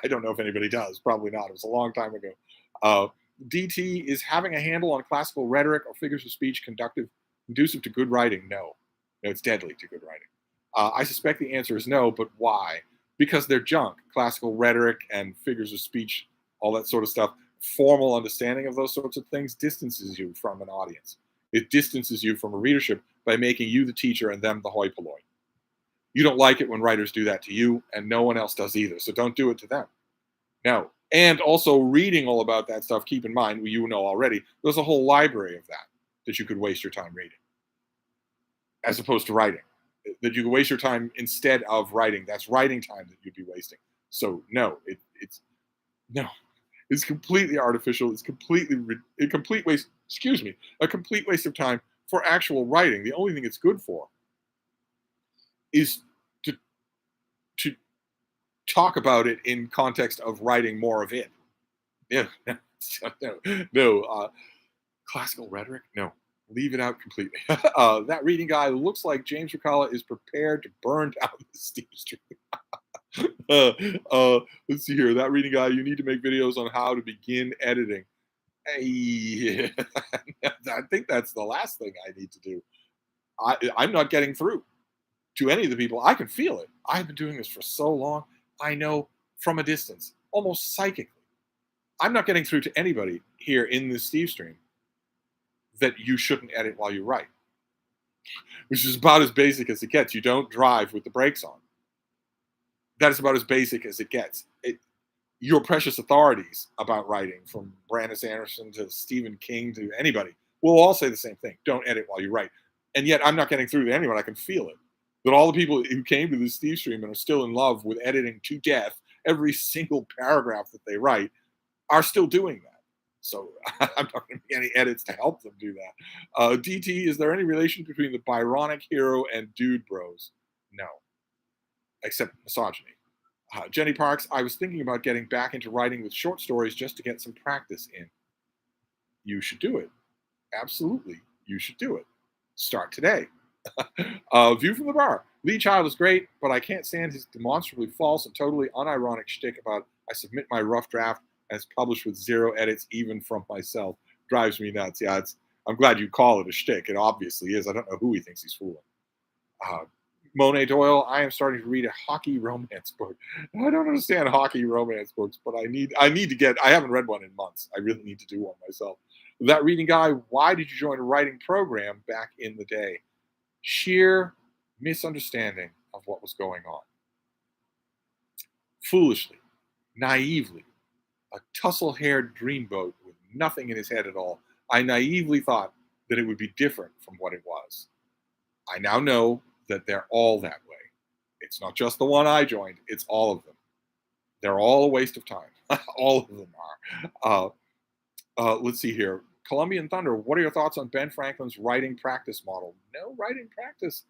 I don't know if anybody does. Probably not. It was a long time ago. DT, is having a handle on classical rhetoric or figures of speech conducive to good writing? No, it's deadly to good writing. I suspect the answer is no, but why? Because they're junk. Classical rhetoric and figures of speech, all that sort of stuff. Formal understanding of those sorts of things distances you from an audience. It distances you from a readership by making you the teacher and them the hoi polloi. You don't like it when writers do that to you, and no one else does either. So don't do it to them. No. And also reading all about that stuff, keep in mind, you know already, there's a whole library of that you could waste your time reading, as opposed to writing. That you could waste your time instead of writing. That's writing time that you'd be wasting. So no, it's completely artificial. It's a complete waste of time for actual writing. The only thing it's good for is to talk about it in context of writing more of it. Yeah, no. Classical rhetoric, no. Leave it out completely. That reading guy looks like James Ricala is prepared to burn down the Stevestream. Let's see here. That reading guy, you need to make videos on how to begin editing. Hey, I think that's the last thing I need to do. I'm not getting through to any of the people. I can feel it. I've been doing this for so long. I know from a distance, almost psychically. I'm not getting through to anybody here in this Stevestream that you shouldn't edit while you write, which is about as basic as it gets. You don't drive with the brakes on. That is about as basic as it gets. Your precious authorities about writing, from Brandon Sanderson to Stephen King to anybody, will all say the same thing. Don't edit while you write. And yet I'm not getting through to anyone. I can feel it. That all the people who came to the Stevestream and are still in love with editing to death every single paragraph that they write are still doing that. So I'm not going to make any edits to help them do that. DT, is there any relation between the Byronic hero and Dude Bros? No, except misogyny. Jenny Parks, I was thinking about getting back into writing with short stories just to get some practice in. You should do it. Absolutely. You should do it. Start today. View from the bar. Lee Child is great, but I can't stand his demonstrably false and totally unironic shtick about I submit my rough draft and it's published with zero edits, even from myself. Drives me nuts. Yeah, I'm glad you call it a shtick. It obviously is. I don't know who he thinks he's fooling. Uh, Monet Doyle, I am starting to read a hockey romance book. I don't understand hockey romance books, but I need to get. I haven't read one in months. I really need to do one myself. That reading guy, why did you join a writing program back in the day? Sheer misunderstanding of what was going on. Foolishly, naively, a tussle-haired dreamboat with nothing in his head at all, I naively thought that it would be different from what it was. I now know that they're all that way. It's not just the one I joined, it's all of them. They're all a waste of time. All of them are. Let's see here. Colombian Thunder, what are your thoughts on Ben Franklin's writing practice model? No writing practice.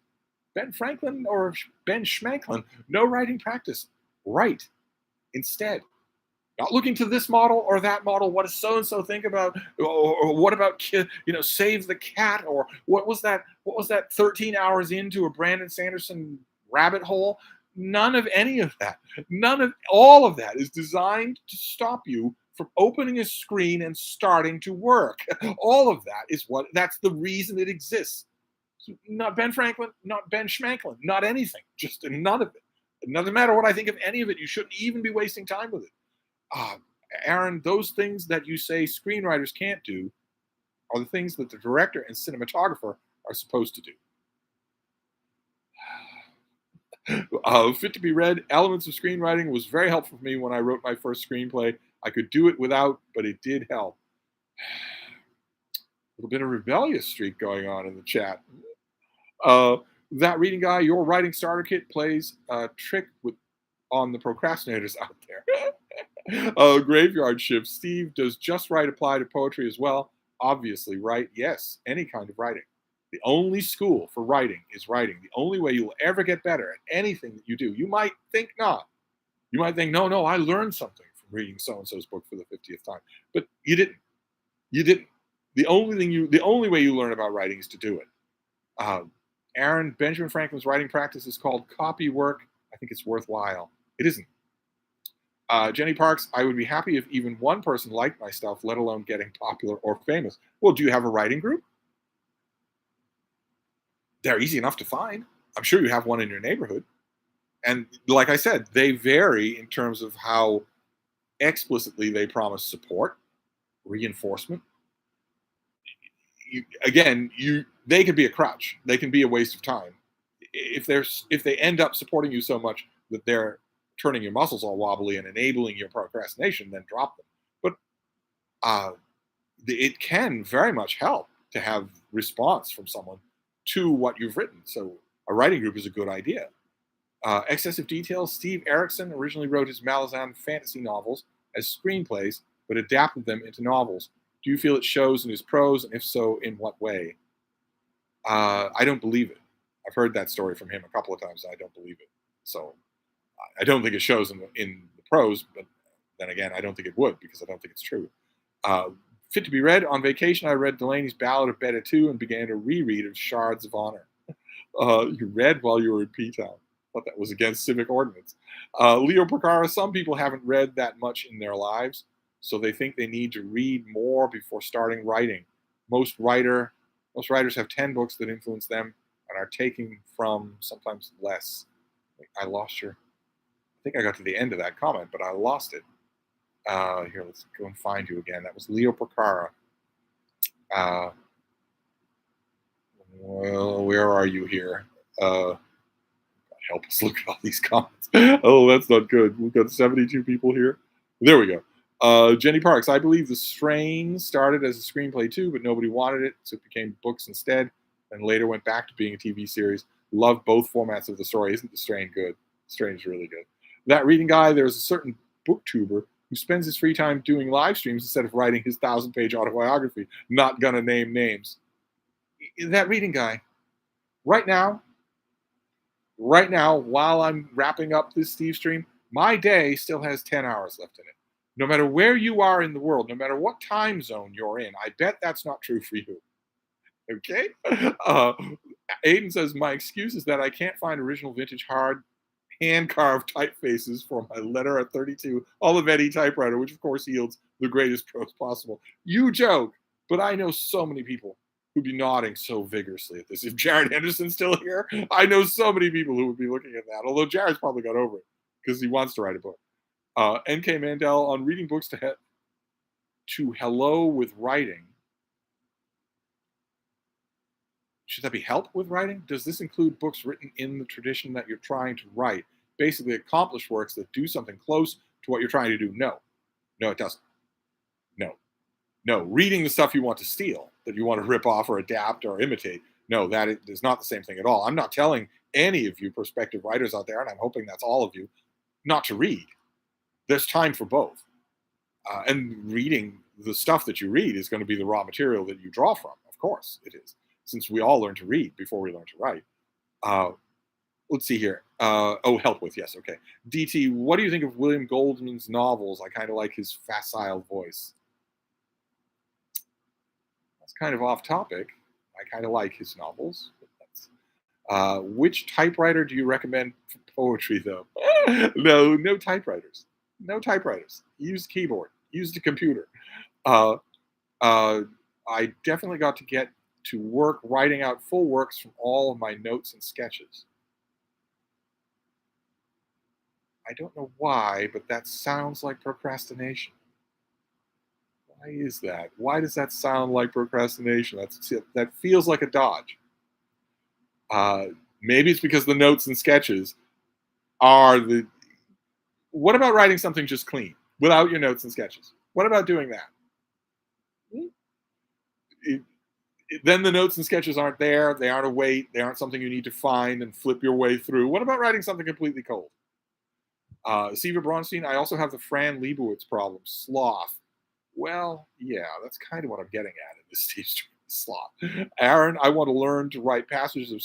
Ben Franklin or Ben Schmanklin, no writing practice. Write instead. Not looking to this model or that model. What does so and so think about? Or what about save the cat? Or what was that? What was that? 13 hours into a Brandon Sanderson rabbit hole. None of any of that. None of all of that is designed to stop you from opening a screen and starting to work. All of that is that's the reason it exists. Not Ben Franklin, not Ben Schmanklin, not anything. Just none of it. It doesn't matter what I think of any of it. You shouldn't even be wasting time with it. Uh, Aaron, those things that you say screenwriters can't do are the things that the director and cinematographer are supposed to do. Fit to be read, Elements of Screenwriting was very helpful for me when I wrote my first screenplay. I could do it without, but it did help. A little bit of rebellious streak going on in the chat. That reading guy, your writing starter kit plays a trick on the procrastinators out there. Graveyard shift. Steve, does just write apply to poetry as well? Obviously, right? Yes, any kind of writing. The only school for writing is writing. The only way you will ever get better at anything that you do. You might think not. You might think, no, I learned something from reading so-and-so's book for the 50th time. But you didn't. You didn't. The only way you learn about writing is to do it. Aaron, Benjamin Franklin's writing practice is called copy work. I think it's worthwhile. It isn't. Jenny Parks, I would be happy if even one person liked my stuff, let alone getting popular or famous. Well, do you have a writing group? They're easy enough to find. I'm sure you have one in your neighborhood. And like I said, they vary in terms of how explicitly they promise support, reinforcement. They could be a crutch. They can be a waste of time. If they end up supporting you so much that they're turning your muscles all wobbly and enabling your procrastination, then drop them. But it can very much help to have response from someone to what you've written. So a writing group is a good idea. Excessive Details. Steve Erickson originally wrote his Malazan fantasy novels as screenplays, but adapted them into novels. Do you feel it shows in his prose, and if so, in what way? I don't believe it. I've heard that story from him a couple of times, and I don't believe it. So I don't think it shows in the prose, but then again, I don't think it would because I don't think it's true. Fit to be read. On vacation, I read Delaney's Ballad of Beta 2 and began a reread of Shards of Honor. You read while you were in P-Town. Thought that was against civic ordinance. Leo Percara, some people haven't read that much in their lives, so they think they need to read more before starting writing. Most writers have 10 books that influence them and are taking from sometimes less. I think I got to the end of that comment, but I lost it. Here, let's go and find you again. That was Leo Percara. Well, where are you here? Help us look at all these comments. Oh, that's not good. We've got 72 people here. There we go. Jenny Parks, I believe The Strain started as a screenplay too, but nobody wanted it, so it became books instead, and later went back to being a TV series. Love both formats of the story. Isn't the strain good? Strain is really good. That reading guy, there's a certain booktuber who spends his free time doing live streams instead of writing his 1,000-page autobiography. Not gonna name names. That reading guy, right now, right now, while I'm wrapping up this Stevestream, my day still has 10 hours left in it. No matter where you are in the world, no matter what time zone you're in, I bet that's not true for you. Okay? Uh, Aiden says, my excuse is that I can't find original vintage hard hand carved typefaces for my letter at 32 Olivetti typewriter, which of course yields the greatest prose possible. You joke, but I know so many people who'd be nodding so vigorously at this. If Jared Henderson's still here, I know so many people who would be looking at that, although Jared's probably got over it because he wants to write a book. N.K. Mandel on reading books to hello with writing. Should that be help with writing? Does this include books written in the tradition that you're trying to write? Basically, accomplished works that do something close to what you're trying to do? No. No, it doesn't. No. No. Reading the stuff you want to steal, that you want to rip off or adapt or imitate. No, that is not the same thing at all. I'm not telling any of you prospective writers out there, and I'm hoping that's all of you, not to read. There's time for both. And reading the stuff that you read is going to be the raw material that you draw from. Of course, it is, since we all learn to read before we learn to write. Let's see here. Help with, yes, okay. DT, what do you think of William Goldman's novels? I kind of like his facile voice. That's kind of off topic. I kind of like his novels. Which typewriter do you recommend for poetry, though? No typewriters. No typewriters. Use keyboard. Use the computer. Uh, I definitely got to get to work writing out full works from all of my notes and sketches. I don't know why, but that sounds like procrastination. Why is that? Why does that sound like procrastination? That feels like a dodge. Maybe it's because the notes and sketches are the. What about writing something just clean without your notes and sketches? What about doing that? Then the notes and sketches aren't there. They aren't a weight. They aren't something you need to find and flip your way through. What about writing something completely cold? Siva Bronstein, I also have the Fran Lebowitz problem, sloth. Well, yeah, that's kind of what I'm getting at in this Stevestream slot. Aaron, I want to learn to write passages of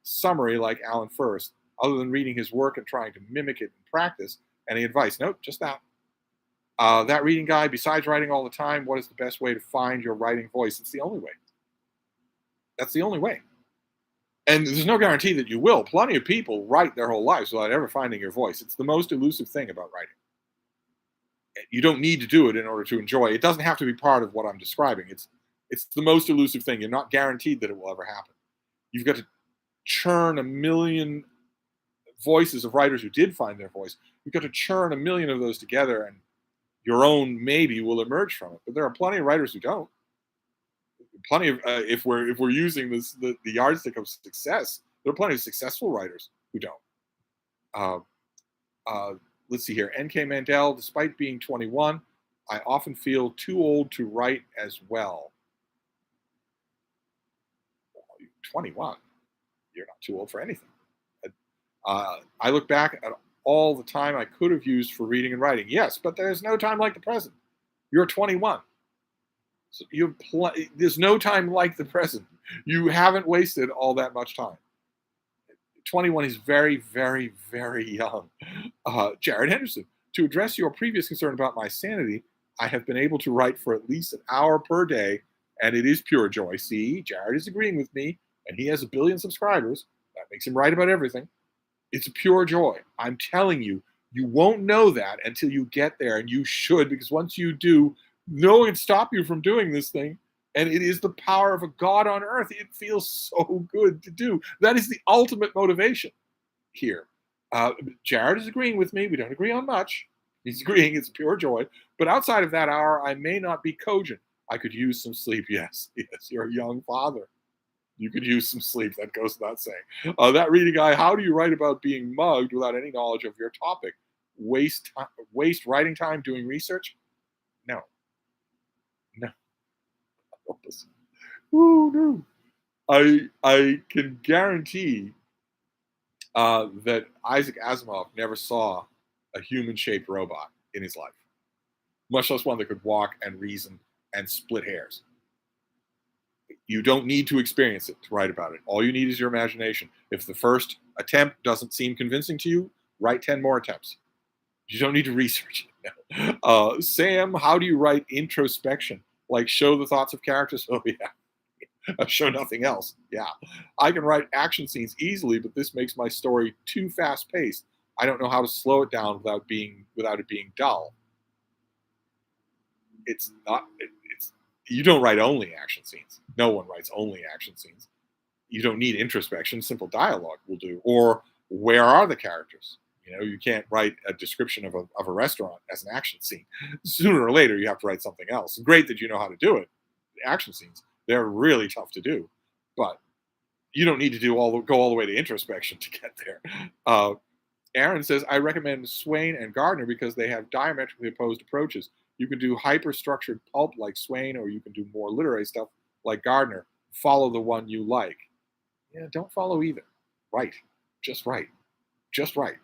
summary like Alan First, other than reading his work and trying to mimic it in practice. Any advice? Nope, just that. That reading guy, besides writing all the time, what is the best way to find your writing voice? It's the only way. That's the only way. And there's no guarantee that you will. Plenty of people write their whole lives without ever finding your voice. It's the most elusive thing about writing. You don't need to do it in order to enjoy it. It doesn't have to be part of what I'm describing. It's the most elusive thing. You're not guaranteed that it will ever happen. You've got to churn a million voices of writers who did find their voice. You've got to churn a million of those together, and your own maybe will emerge from it. But there are plenty of writers who don't. Plenty of if we're using the yardstick of success, there are plenty of successful writers who don't. Let's see here. N.K. Mandel, despite being 21, I often feel too old to write as well. 21. You're not too old for anything. I look back at all the time I could have used for reading and writing. Yes, but there's no time like the present. You're 21. So there's no time like the present. You haven't wasted all that much time. 21 is very, very, very young. Jared Henderson, to address your previous concern about my sanity, I have been able to write for at least an hour per day, and it is pure joy. See, Jared is agreeing with me, and he has 1 billion subscribers. That makes him right about everything. It's a pure joy. I'm telling you, you won't know that until you get there, and you should, because once you do, no one can stop you from doing this thing. And it is the power of a God on earth. It feels so good to do. That is the ultimate motivation here. Jared is agreeing with me. We don't agree on much. He's agreeing it's pure joy. But outside of that hour, I may not be cogent. I could use some sleep. Yes, you're a young father. You could use some sleep. That goes without saying. That reading guy, how do you write about being mugged without any knowledge of your topic? Waste writing time doing research? No. Ooh, no. I can guarantee that Isaac Asimov never saw a human-shaped robot in his life, much less one that could walk and reason and split hairs. You don't need to experience it to write about it. All you need is your imagination. If the first attempt doesn't seem convincing to you, write 10 more attempts. You don't need to research it. Sam, how do you write introspection? Like show the thoughts of characters? Oh, yeah. Show nothing else. Yeah. I can write action scenes easily, but this makes my story too fast paced. I don't know how to slow it down without it being dull. It's not, it's, you don't write only action scenes. No one writes only action scenes. You don't need introspection. Simple dialogue will do. Or where are the characters? You can't write a description of a restaurant as an action scene. Sooner or later, you have to write something else. Great that you know how to do it. Action scenes, they're really tough to do, but you don't need to go all the way to introspection to get there. Aaron says, I recommend Swain and Gardner because they have diametrically opposed approaches. You can do hyper-structured pulp like Swain, or you can do more literary stuff like Gardner. Follow the one you like. Yeah, don't follow either. Write. Just write. Just write.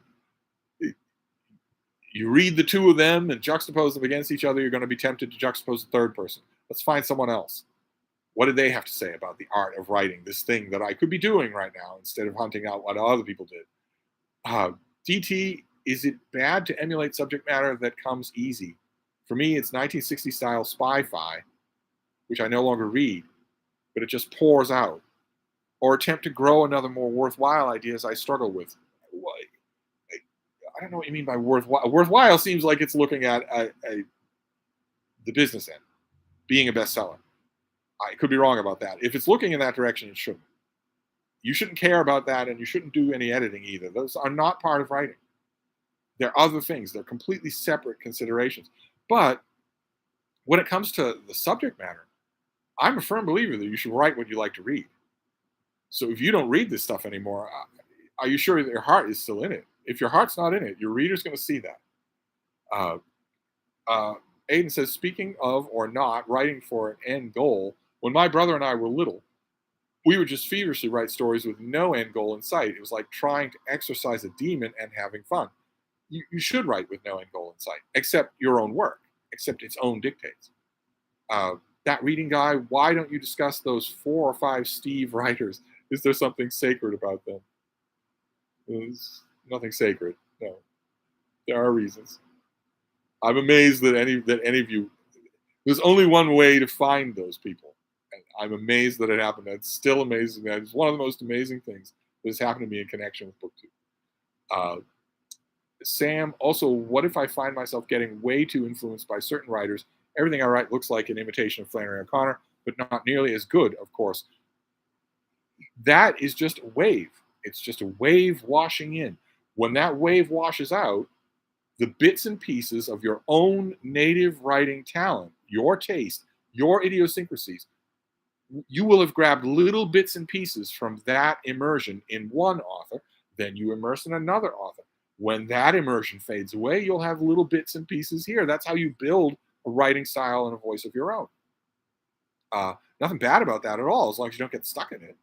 You read the two of them and juxtapose them against each other, you're going to be tempted to juxtapose the third person. Let's find someone else. What did they have to say about the art of writing this thing that I could be doing right now instead of hunting out what other people did? DT, is it bad to emulate subject matter that comes easy? For me, it's 1960 style spy-fi, which I no longer read, but it just pours out. Or attempt to grow another more worthwhile ideas I struggle with. I don't know what you mean by worthwhile. Worthwhile seems like it's looking at the business end, being a bestseller. I could be wrong about that. If it's looking in that direction, it shouldn't. You shouldn't care about that, and you shouldn't do any editing either. Those are not part of writing. They're other things. They're completely separate considerations. But when it comes to the subject matter, I'm a firm believer that you should write what you like to read. So if you don't read this stuff anymore, are you sure that your heart is still in it? If your heart's not in it, your reader's going to see that. Aiden says, speaking of or not writing for an end goal, when my brother and I were little, we would just feverishly write stories with no end goal in sight. It was like trying to exorcise a demon and having fun. You should write with no end goal in sight, except your own work, except its own dictates. That reading guy, why don't you discuss those 4 or 5 Steve writers? Is there something sacred about them? There's nothing sacred. No, there are reasons. I'm amazed that any of you. There's only one way to find those people, and I'm amazed that it happened. That still amazes me. It's one of the most amazing things that has happened to me in connection with BookTube. Sam, also, what if I find myself getting way too influenced by certain writers? Everything I write looks like an imitation of Flannery O'Connor, but not nearly as good, of course. That is just a wave. It's just a wave washing in. When that wave washes out, the bits and pieces of your own native writing talent, your taste, your idiosyncrasies, you will have grabbed little bits and pieces from that immersion in one author, then you immerse in another author. When that immersion fades away, you'll have little bits and pieces here. That's how you build a writing style and a voice of your own. Nothing bad about that at all, as long as you don't get stuck in it.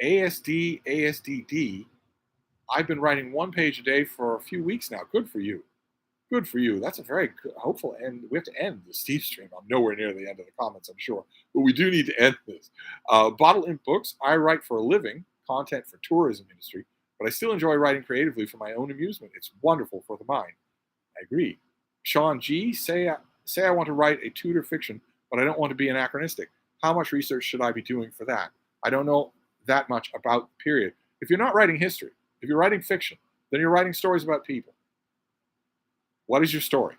ASDD, I've been writing 1 page a day for a few weeks now. Good for you. Good for you. That's a very hopeful end. We have to end the Stevestream. I'm nowhere near the end of the comments, I'm sure. But we do need to end this. Bottle Imp Books, I write for a living, content for tourism industry, but I still enjoy writing creatively for my own amusement. It's wonderful for the mind. I agree. Sean G, say I want to write a Tudor fiction, but I don't want to be anachronistic. How much research should I be doing for that? I don't know that much about the period. If you're not writing history, if you're writing fiction, then you're writing stories about people. What is your story?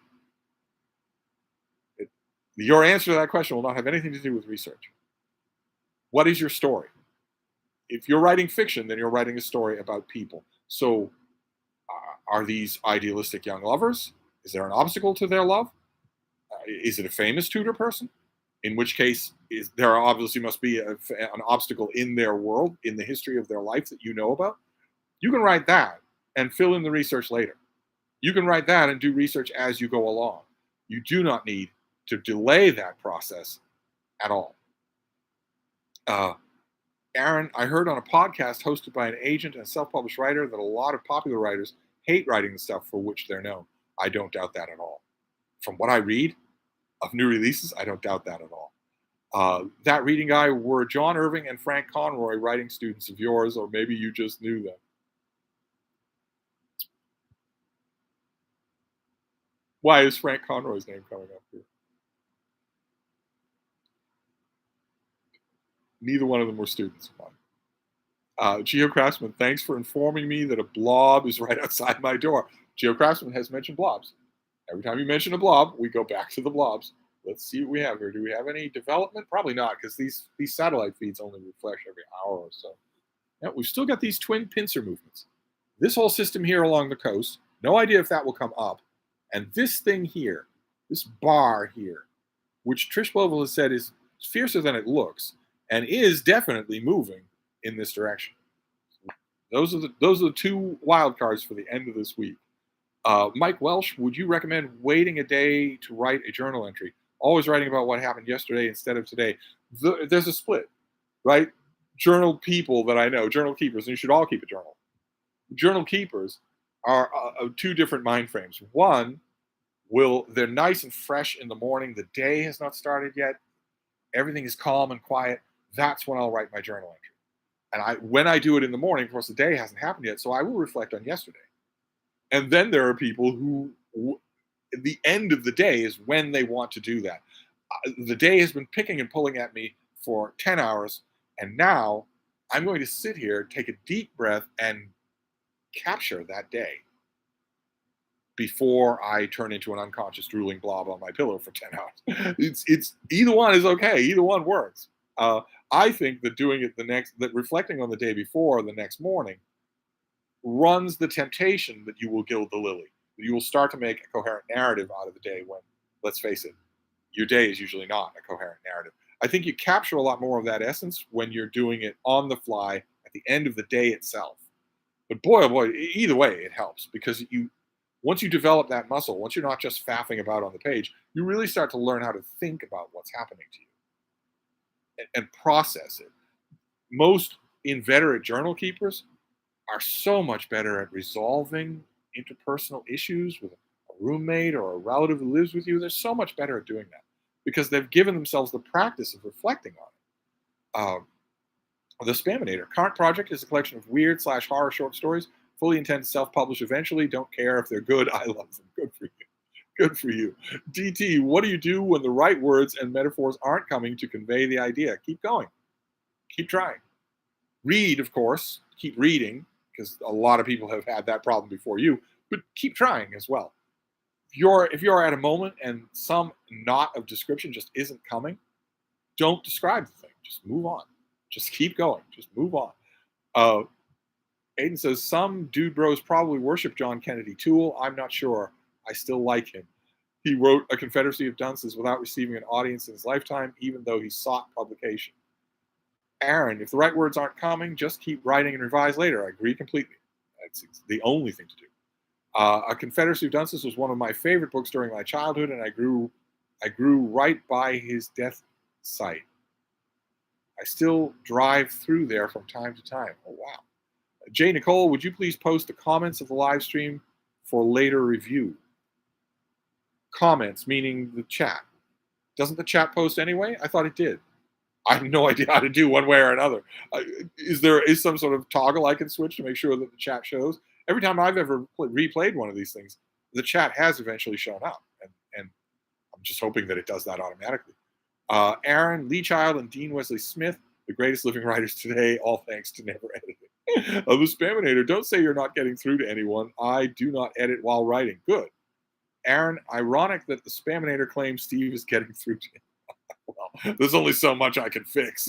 Your answer to that question will not have anything to do with research. What is your story? If you're writing fiction, then you're writing a story about people. So are these idealistic young lovers? Is there an obstacle to their love? Is it a famous Tudor person? In which case, there obviously must be an obstacle in their world, in the history of their life that you know about. You can write that and fill in the research later. You can write that and do research as you go along. You do not need to delay that process at all. Aaron, I heard on a podcast hosted by an agent and a self-published writer that a lot of popular writers hate writing the stuff for which they're known. I don't doubt that at all. From what I read of new releases, I don't doubt that at all. That reading guy, were John Irving and Frank Conroy writing students of yours, or maybe you just knew them? Why is Frank Conroy's name coming up here? Neither one of them were students of mine. Geo Craftsman, thanks for informing me that a blob is right outside my door. Geo Craftsman has mentioned blobs. Every time you mention a blob, we go back to the blobs. Let's see what we have here. Do we have any development? Probably not, because these satellite feeds only refresh every hour or so. Yeah, we've still got these twin pincer movements. This whole system here along the coast, no idea if that will come up. And this thing here, this bar here, which Trish Bovell has said is fiercer than it looks, and is definitely moving in this direction. Those are the two wild cards for the end of this week. Mike Welsh, would you recommend waiting a day to write a journal entry? Always writing about what happened yesterday instead of today. There's a split, right? Journal people that I know, journal keepers, and you should all keep a journal. Journal keepers are two different mind frames. One, they're nice and fresh in the morning. The day has not started yet. Everything is calm and quiet. That's when I'll write my journal entry. And when I do it in the morning, of course, the day hasn't happened yet, so I will reflect on yesterday. And then there are people who, the end of the day is when they want to do that. The day has been picking and pulling at me for 10 hours, and now I'm going to sit here, take a deep breath, and capture that day before I turn into an unconscious drooling blob on my pillow for 10 hours. It's either one is okay. Either one works. I think that doing it that reflecting on the day before the next morning runs the temptation that you will gild the lily. That you will start to make a coherent narrative out of the day when, let's face it, your day is usually not a coherent narrative. I think you capture a lot more of that essence when you're doing it on the fly at the end of the day itself. But boy, oh boy, either way, it helps because once you develop that muscle, once you're not just faffing about on the page, you really start to learn how to think about what's happening to you and process it. Most inveterate journal keepers are so much better at resolving interpersonal issues with a roommate or a relative who lives with you. They're so much better at doing that because they've given themselves the practice of reflecting on it. The Spaminator current project is a collection of weird/horror short stories. Fully intend to self-publish eventually. Don't care if they're good. I love them. Good for you. Good for you. DT, what do you do when the right words and metaphors aren't coming to convey the idea? Keep going. Keep trying. Read, of course. Keep reading, because a lot of people have had that problem before you, but keep trying as well. If you're at a moment and some knot of description just isn't coming, don't describe the thing. Just move on. Just keep going. Just move on. Aiden says, some dude bros probably worship John Kennedy Toole. I'm not sure. I still like him. He wrote A Confederacy of Dunces without receiving an audience in his lifetime, even though he sought publication. Aaron, if the right words aren't coming, just keep writing and revise later. I agree completely. That's the only thing to do. A Confederacy of Dunces was one of my favorite books during my childhood, and I grew right by his death site. I still drive through there from time to time. Oh, wow. Jay Nicole, would you please post the comments of the live stream for later review? Comments, meaning the chat. Doesn't the chat post anyway? I thought it did. I have no idea how to do one way or another. Is some sort of toggle I can switch to make sure that the chat shows? Every time I've ever replayed one of these things, the chat has eventually shown up, and I'm just hoping that it does that automatically. Aaron, Lee Child, and Dean Wesley Smith, the greatest living writers today, all thanks to never editing. The Spaminator, don't say you're not getting through to anyone. I do not edit while writing. Good. Aaron, ironic that the Spaminator claims Steve is getting through to him. Well, there's only so much I can fix.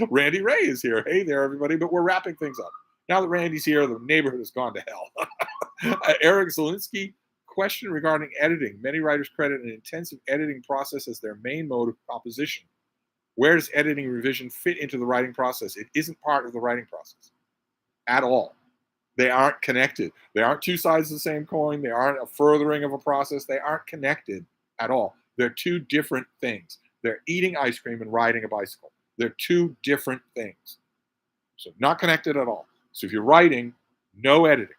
Randy Ray is here. Hey there, everybody. But we're wrapping things up. Now that Randy's here, the neighborhood has gone to hell. Eric Zelinsky, question regarding editing. Many writers credit an intensive editing process as their main mode of composition. Where does editing and revision fit into the writing process? It isn't part of the writing process at all. They aren't connected. They aren't two sides of the same coin. They aren't a furthering of a process. They aren't connected at all. They're two different things. They're eating ice cream and riding a bicycle. They're two different things. So not connected at all. So if you're writing, no editing.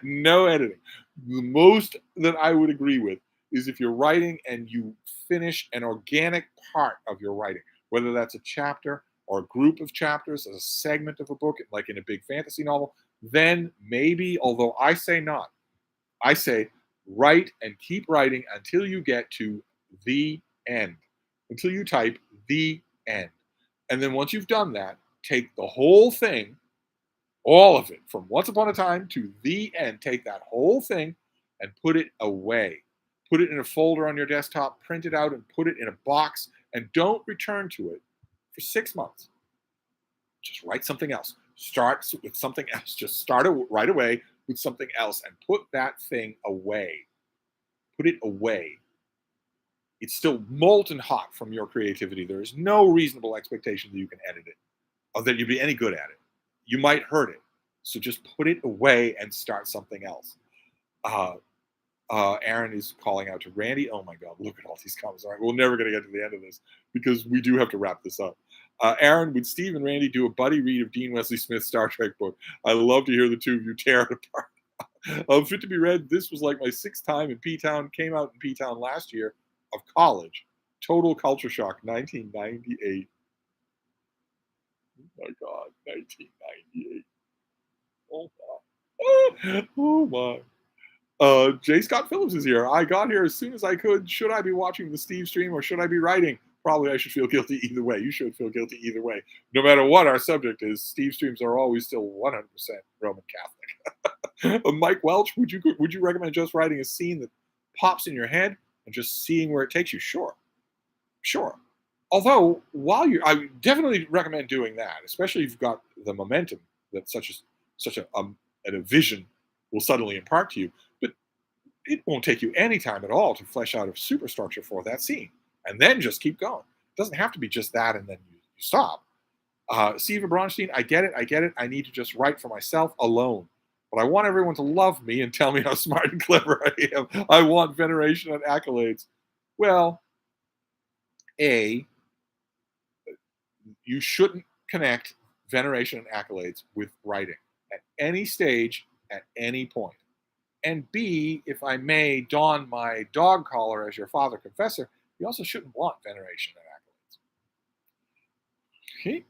No editing. The most that I would agree with is if you're writing and you finish an organic part of your writing, whether that's a chapter or a group of chapters, as a segment of a book, like in a big fantasy novel, then maybe, although I say not, I say write and keep writing until you get to the end, until you type the end. And then once you've done that, take the whole thing, all of it, from once upon a time to the end, take that whole thing and put it away. Put it in a folder on your desktop, print it out and put it in a box, and don't return to it for 6 months. Just write something else. Start with something else. Just start right away with something else and put that thing away. Put it away. It's still molten hot from your creativity. There is no reasonable expectation that you can edit it or that you'd be any good at it. You might hurt it. So just put it away and start something else. Aaron is calling out to Randy. Oh my God, look at all these comments. All right, we're never going to get to the end of this because we do have to wrap this up. Aaron, would Steve and Randy do a buddy read of Dean Wesley Smith's Star Trek book? I love to hear the two of you tear it apart. Fit to be read. This was like my 6th time in P-Town. Came out in P-Town last year of college. Total culture shock, 1998. Oh my God, 1998. Oh my. Oh my. J. Scott Phillips is here. I got here as soon as I could. Should I be watching the Stevestream or should I be writing? Probably I should feel guilty either way. You should feel guilty either way. No matter what our subject is, Stevestreams are always still 100% Roman Catholic. Mike Welch, would you recommend just writing a scene that pops in your head and just seeing where it takes you? Sure. Although I definitely recommend doing that, especially if you've got the momentum that such a vision will suddenly impart to you. But it won't take you any time at all to flesh out a superstructure for that scene, and then just keep going. It doesn't have to be just that, and then you stop. Steve Bronstein, I get it. I need to just write for myself alone. But I want everyone to love me and tell me how smart and clever I am. I want veneration and accolades. Well, you shouldn't connect veneration and accolades with writing at any stage, at any point. And B, if I may don my dog collar as your father confessor, you also shouldn't want veneration and accolades. Okay?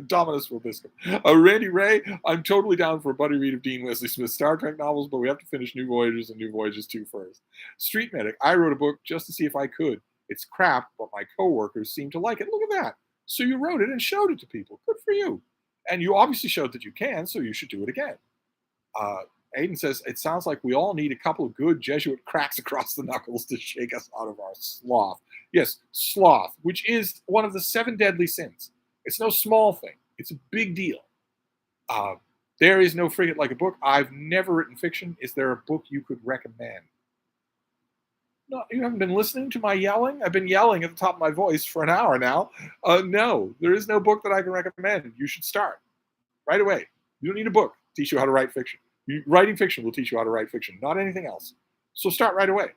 Dominus Robiscum. Randy Ray, I'm totally down for a buddy read of Dean Wesley Smith's Star Trek novels, but we have to finish New Voyages and New Voyages 2 first. Street Medic, I wrote a book just to see if I could. It's crap, but my coworkers seem to like it. Look at that. So you wrote it and showed it to people. Good for you. And you obviously showed that you can, so you should do it again. Aiden says, it sounds like we all need a couple of good Jesuit cracks across the knuckles to shake us out of our sloth. Yes, sloth, which is one of the 7 deadly sins. It's no small thing. It's a big deal. There is no frigate like a book. I've never written fiction. Is there a book you could recommend? No, you haven't been listening to my yelling? I've been yelling at the top of my voice for an hour now. No, there is no book that I can recommend. You should start right away. You don't need a book to teach you how to write fiction. Writing fiction will teach you how to write fiction, not anything else. So start right away.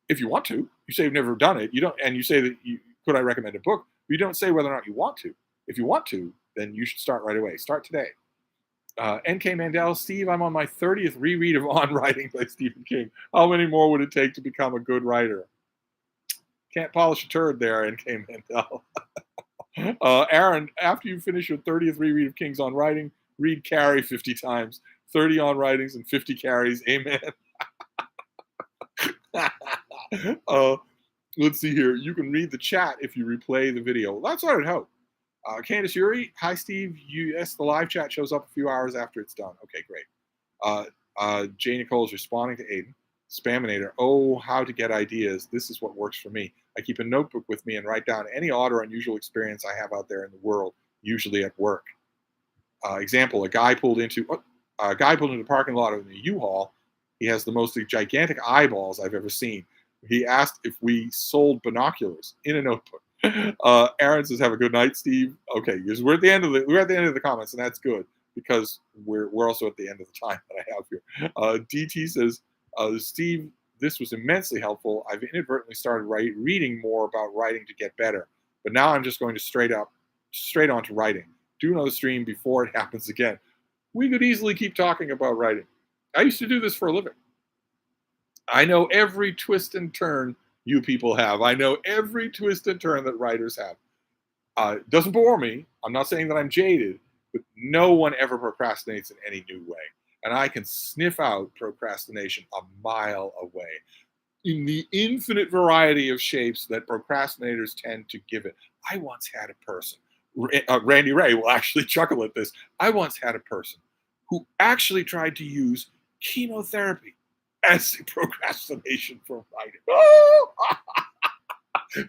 If you want to, you say you've never done it. You don't, and you say that could I recommend a book? But you don't say whether or not you want to. If you want to, then you should start right away. Start today. N.K. Mandel, Steve, I'm on my 30th reread of On Writing by Stephen King. How many more would it take to become a good writer? Can't polish a turd there, N.K. Mandel. Aaron, after you finish your 30th reread of King's On Writing, read Carrie 50 times. 30 on writings and 50 carries. Amen. Let's see here. You can read the chat if you replay the video. Well, that's what I would hope. Candace Yuri, hi Steve. Yes, the live chat shows up a few hours after it's done. Okay, great. Jay Nicole's responding to Aiden. Spaminator, oh, how to get ideas. This is what works for me. I keep a notebook with me and write down any odd or unusual experience I have out there in the world, usually at work. Example, a guy pulled into the parking lot of the U-Haul. He has the most gigantic eyeballs I've ever seen. He asked if we sold binoculars in a notebook. Aaron says, "Have a good night, Steve." Okay, we're at the end of the comments, and that's good because we're also at the end of the time that I have here. DT says, "Steve, this was immensely helpful. I've inadvertently started reading more about writing to get better, but now I'm just going straight on to writing. do another stream before it happens again. We could easily keep talking about writing. I used to do this for a living. I know every twist and turn you people have. I know every twist and turn that writers have. It doesn't bore me. I'm not saying that I'm jaded, but no one ever procrastinates in any new way. And I can sniff out procrastination a mile away in the infinite variety of shapes that procrastinators tend to give it. I once had a person, Randy Ray will actually chuckle at this. I once had a person who actually tried to use chemotherapy as procrastination for writing. Oh!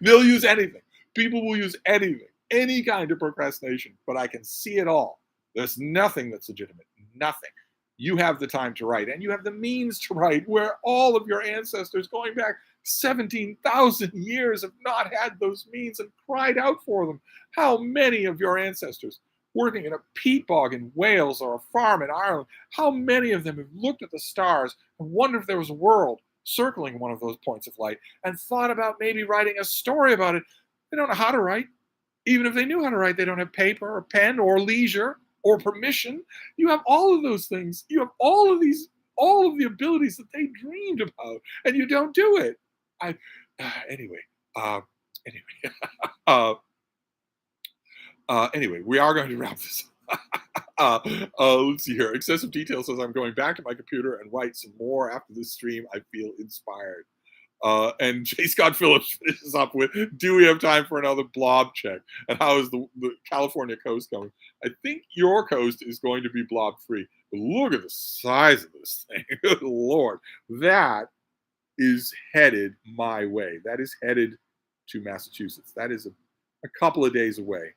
They'll use anything. People will use anything, any kind of procrastination, but I can see it all. There's nothing that's legitimate. Nothing. You have the time to write, and you have the means to write, where all of your ancestors going back 17,000 years have not had those means and cried out for them. How many of your ancestors working in a peat bog in Wales or a farm in Ireland, how many of them have looked at the stars and wondered if there was a world circling one of those points of light and thought about maybe writing a story about it? They don't know how to write. Even if they knew how to write, they don't have paper or pen or leisure or permission. You have all of those things. You have all of the abilities that they dreamed about, and you don't do it. I anyway. Anyway. uh, Anyway, we are going to wrap this up. Let's see here. Excessive Detail says, I'm going back to my computer and write some more after this stream. I feel inspired. And J. Scott Phillips finishes up with, do we have time for another blob check? And how is the California coast going? I think your coast is going to be blob free. But look at the size of this thing. Good Lord. That is headed my way. That is headed to Massachusetts. That is a couple of days away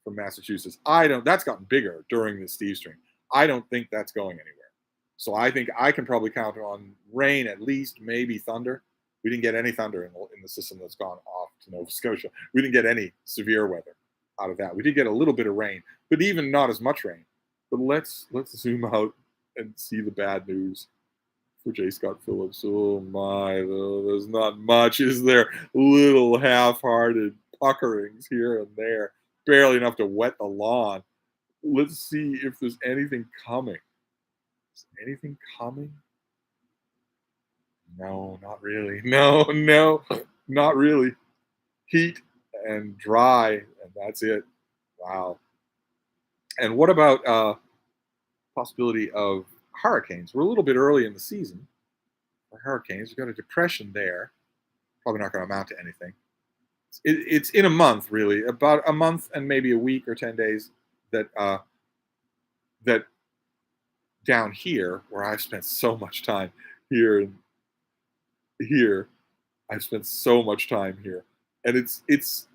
from Massachusetts. That's gotten bigger during the Stevestream. I don't think that's going anywhere. So I think I can probably count on rain, at least, maybe thunder. We didn't get any thunder in the system that's gone off to Nova Scotia. We didn't get any severe weather out of that. We did get a little bit of rain, but even not as much rain. But let's zoom out and see the bad news for J. Scott Phillips. Oh my, there's not much, is there? Little half-hearted puckerings here and there, barely enough to wet the lawn. Let's see if there's anything coming. Is anything coming? No, not really. No, not really. Heat and dry, and that's it. Wow. And what about possibility of hurricanes? We're a little bit early in the season for hurricanes. We've got a depression there. Probably not going to amount to anything. It's in a month, really, about a month and maybe a week or 10 days that down here, where I've spent so much time here, I've spent so much time here, and it's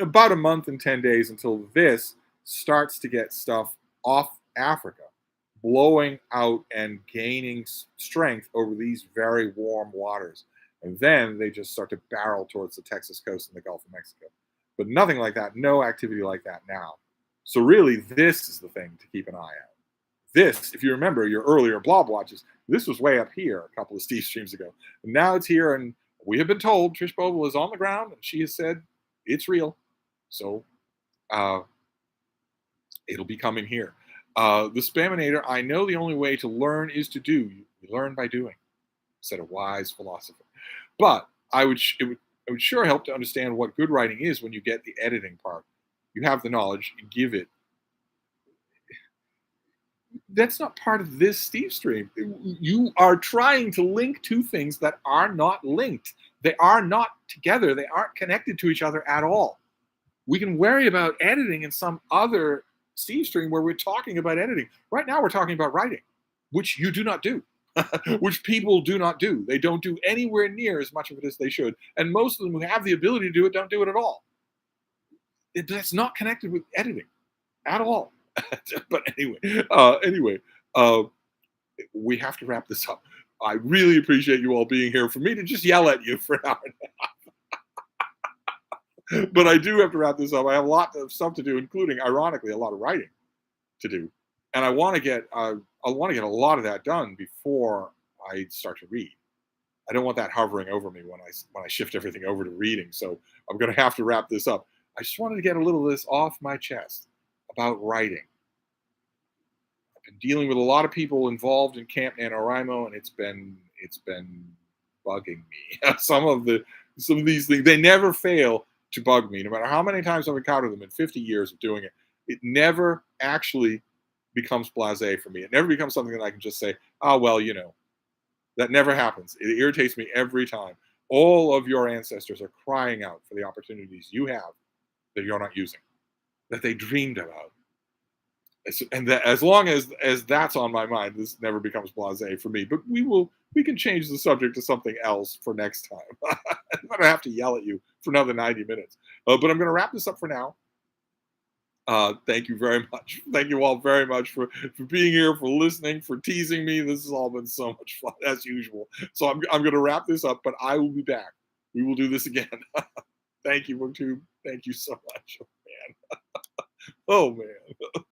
about a month and 10 days until this starts to get stuff off Africa, blowing out and gaining strength over these very warm waters. And then they just start to barrel towards the Texas coast and the Gulf of Mexico. But nothing like that, no activity like that now. So really, this is the thing to keep an eye out. This, if you remember your earlier Blob watches, this was way up here a couple of Steve streams ago. And now it's here, and we have been told Trish Boval is on the ground, and she has said it's real. So it'll be coming here. The Spaminator, I know the only way to learn is to do. You learn by doing, said a wise philosopher. But it would sure help to understand what good writing is when you get the editing part. You have the knowledge, you give it. That's not part of this Steve stream. You are trying to link two things that are not linked. They are not together. They aren't connected to each other at all. We can worry about editing in some other Steve stream where we're talking about editing. Right now we're talking about writing, which you do not do. Which people do not do. They don't do anywhere near as much of it as they should. And most of them who have the ability to do it don't do it at all. That's not connected with editing at all. But anyway, we have to wrap this up. I really appreciate you all being here. For me to just yell at you for an hour and a half. But I do have to wrap this up. I have a lot of stuff to do, including, ironically, a lot of writing to do. And I want to get a lot of that done before I start to read. I don't want that hovering over me when I shift everything over to reading. So I'm going to have to wrap this up. I just wanted to get a little of this off my chest. about writing. I've been dealing with a lot of people involved in Camp NaNoWriMo, and it's been bugging me. Some of these things, they never fail to bug me, no matter how many times I've encountered them in 50 years of doing it. It never actually becomes blasé for me. It never becomes something that I can just say, "Oh well, you know." That never happens. It irritates me every time. All of your ancestors are crying out for the opportunities you have that you're not using, that they dreamed about. And that, as long as that's on my mind, this never becomes blasé for me. But we can change the subject to something else for next time. I'm gonna have to yell at you for another 90 minutes. But I'm gonna wrap this up for now. Thank you very much. Thank you all very much for being here, for listening, for teasing me. This has all been so much fun as usual. So I'm going to wrap this up, but I will be back. We will do this again. Thank you, BookTube. Thank you so much. Oh man. Oh man.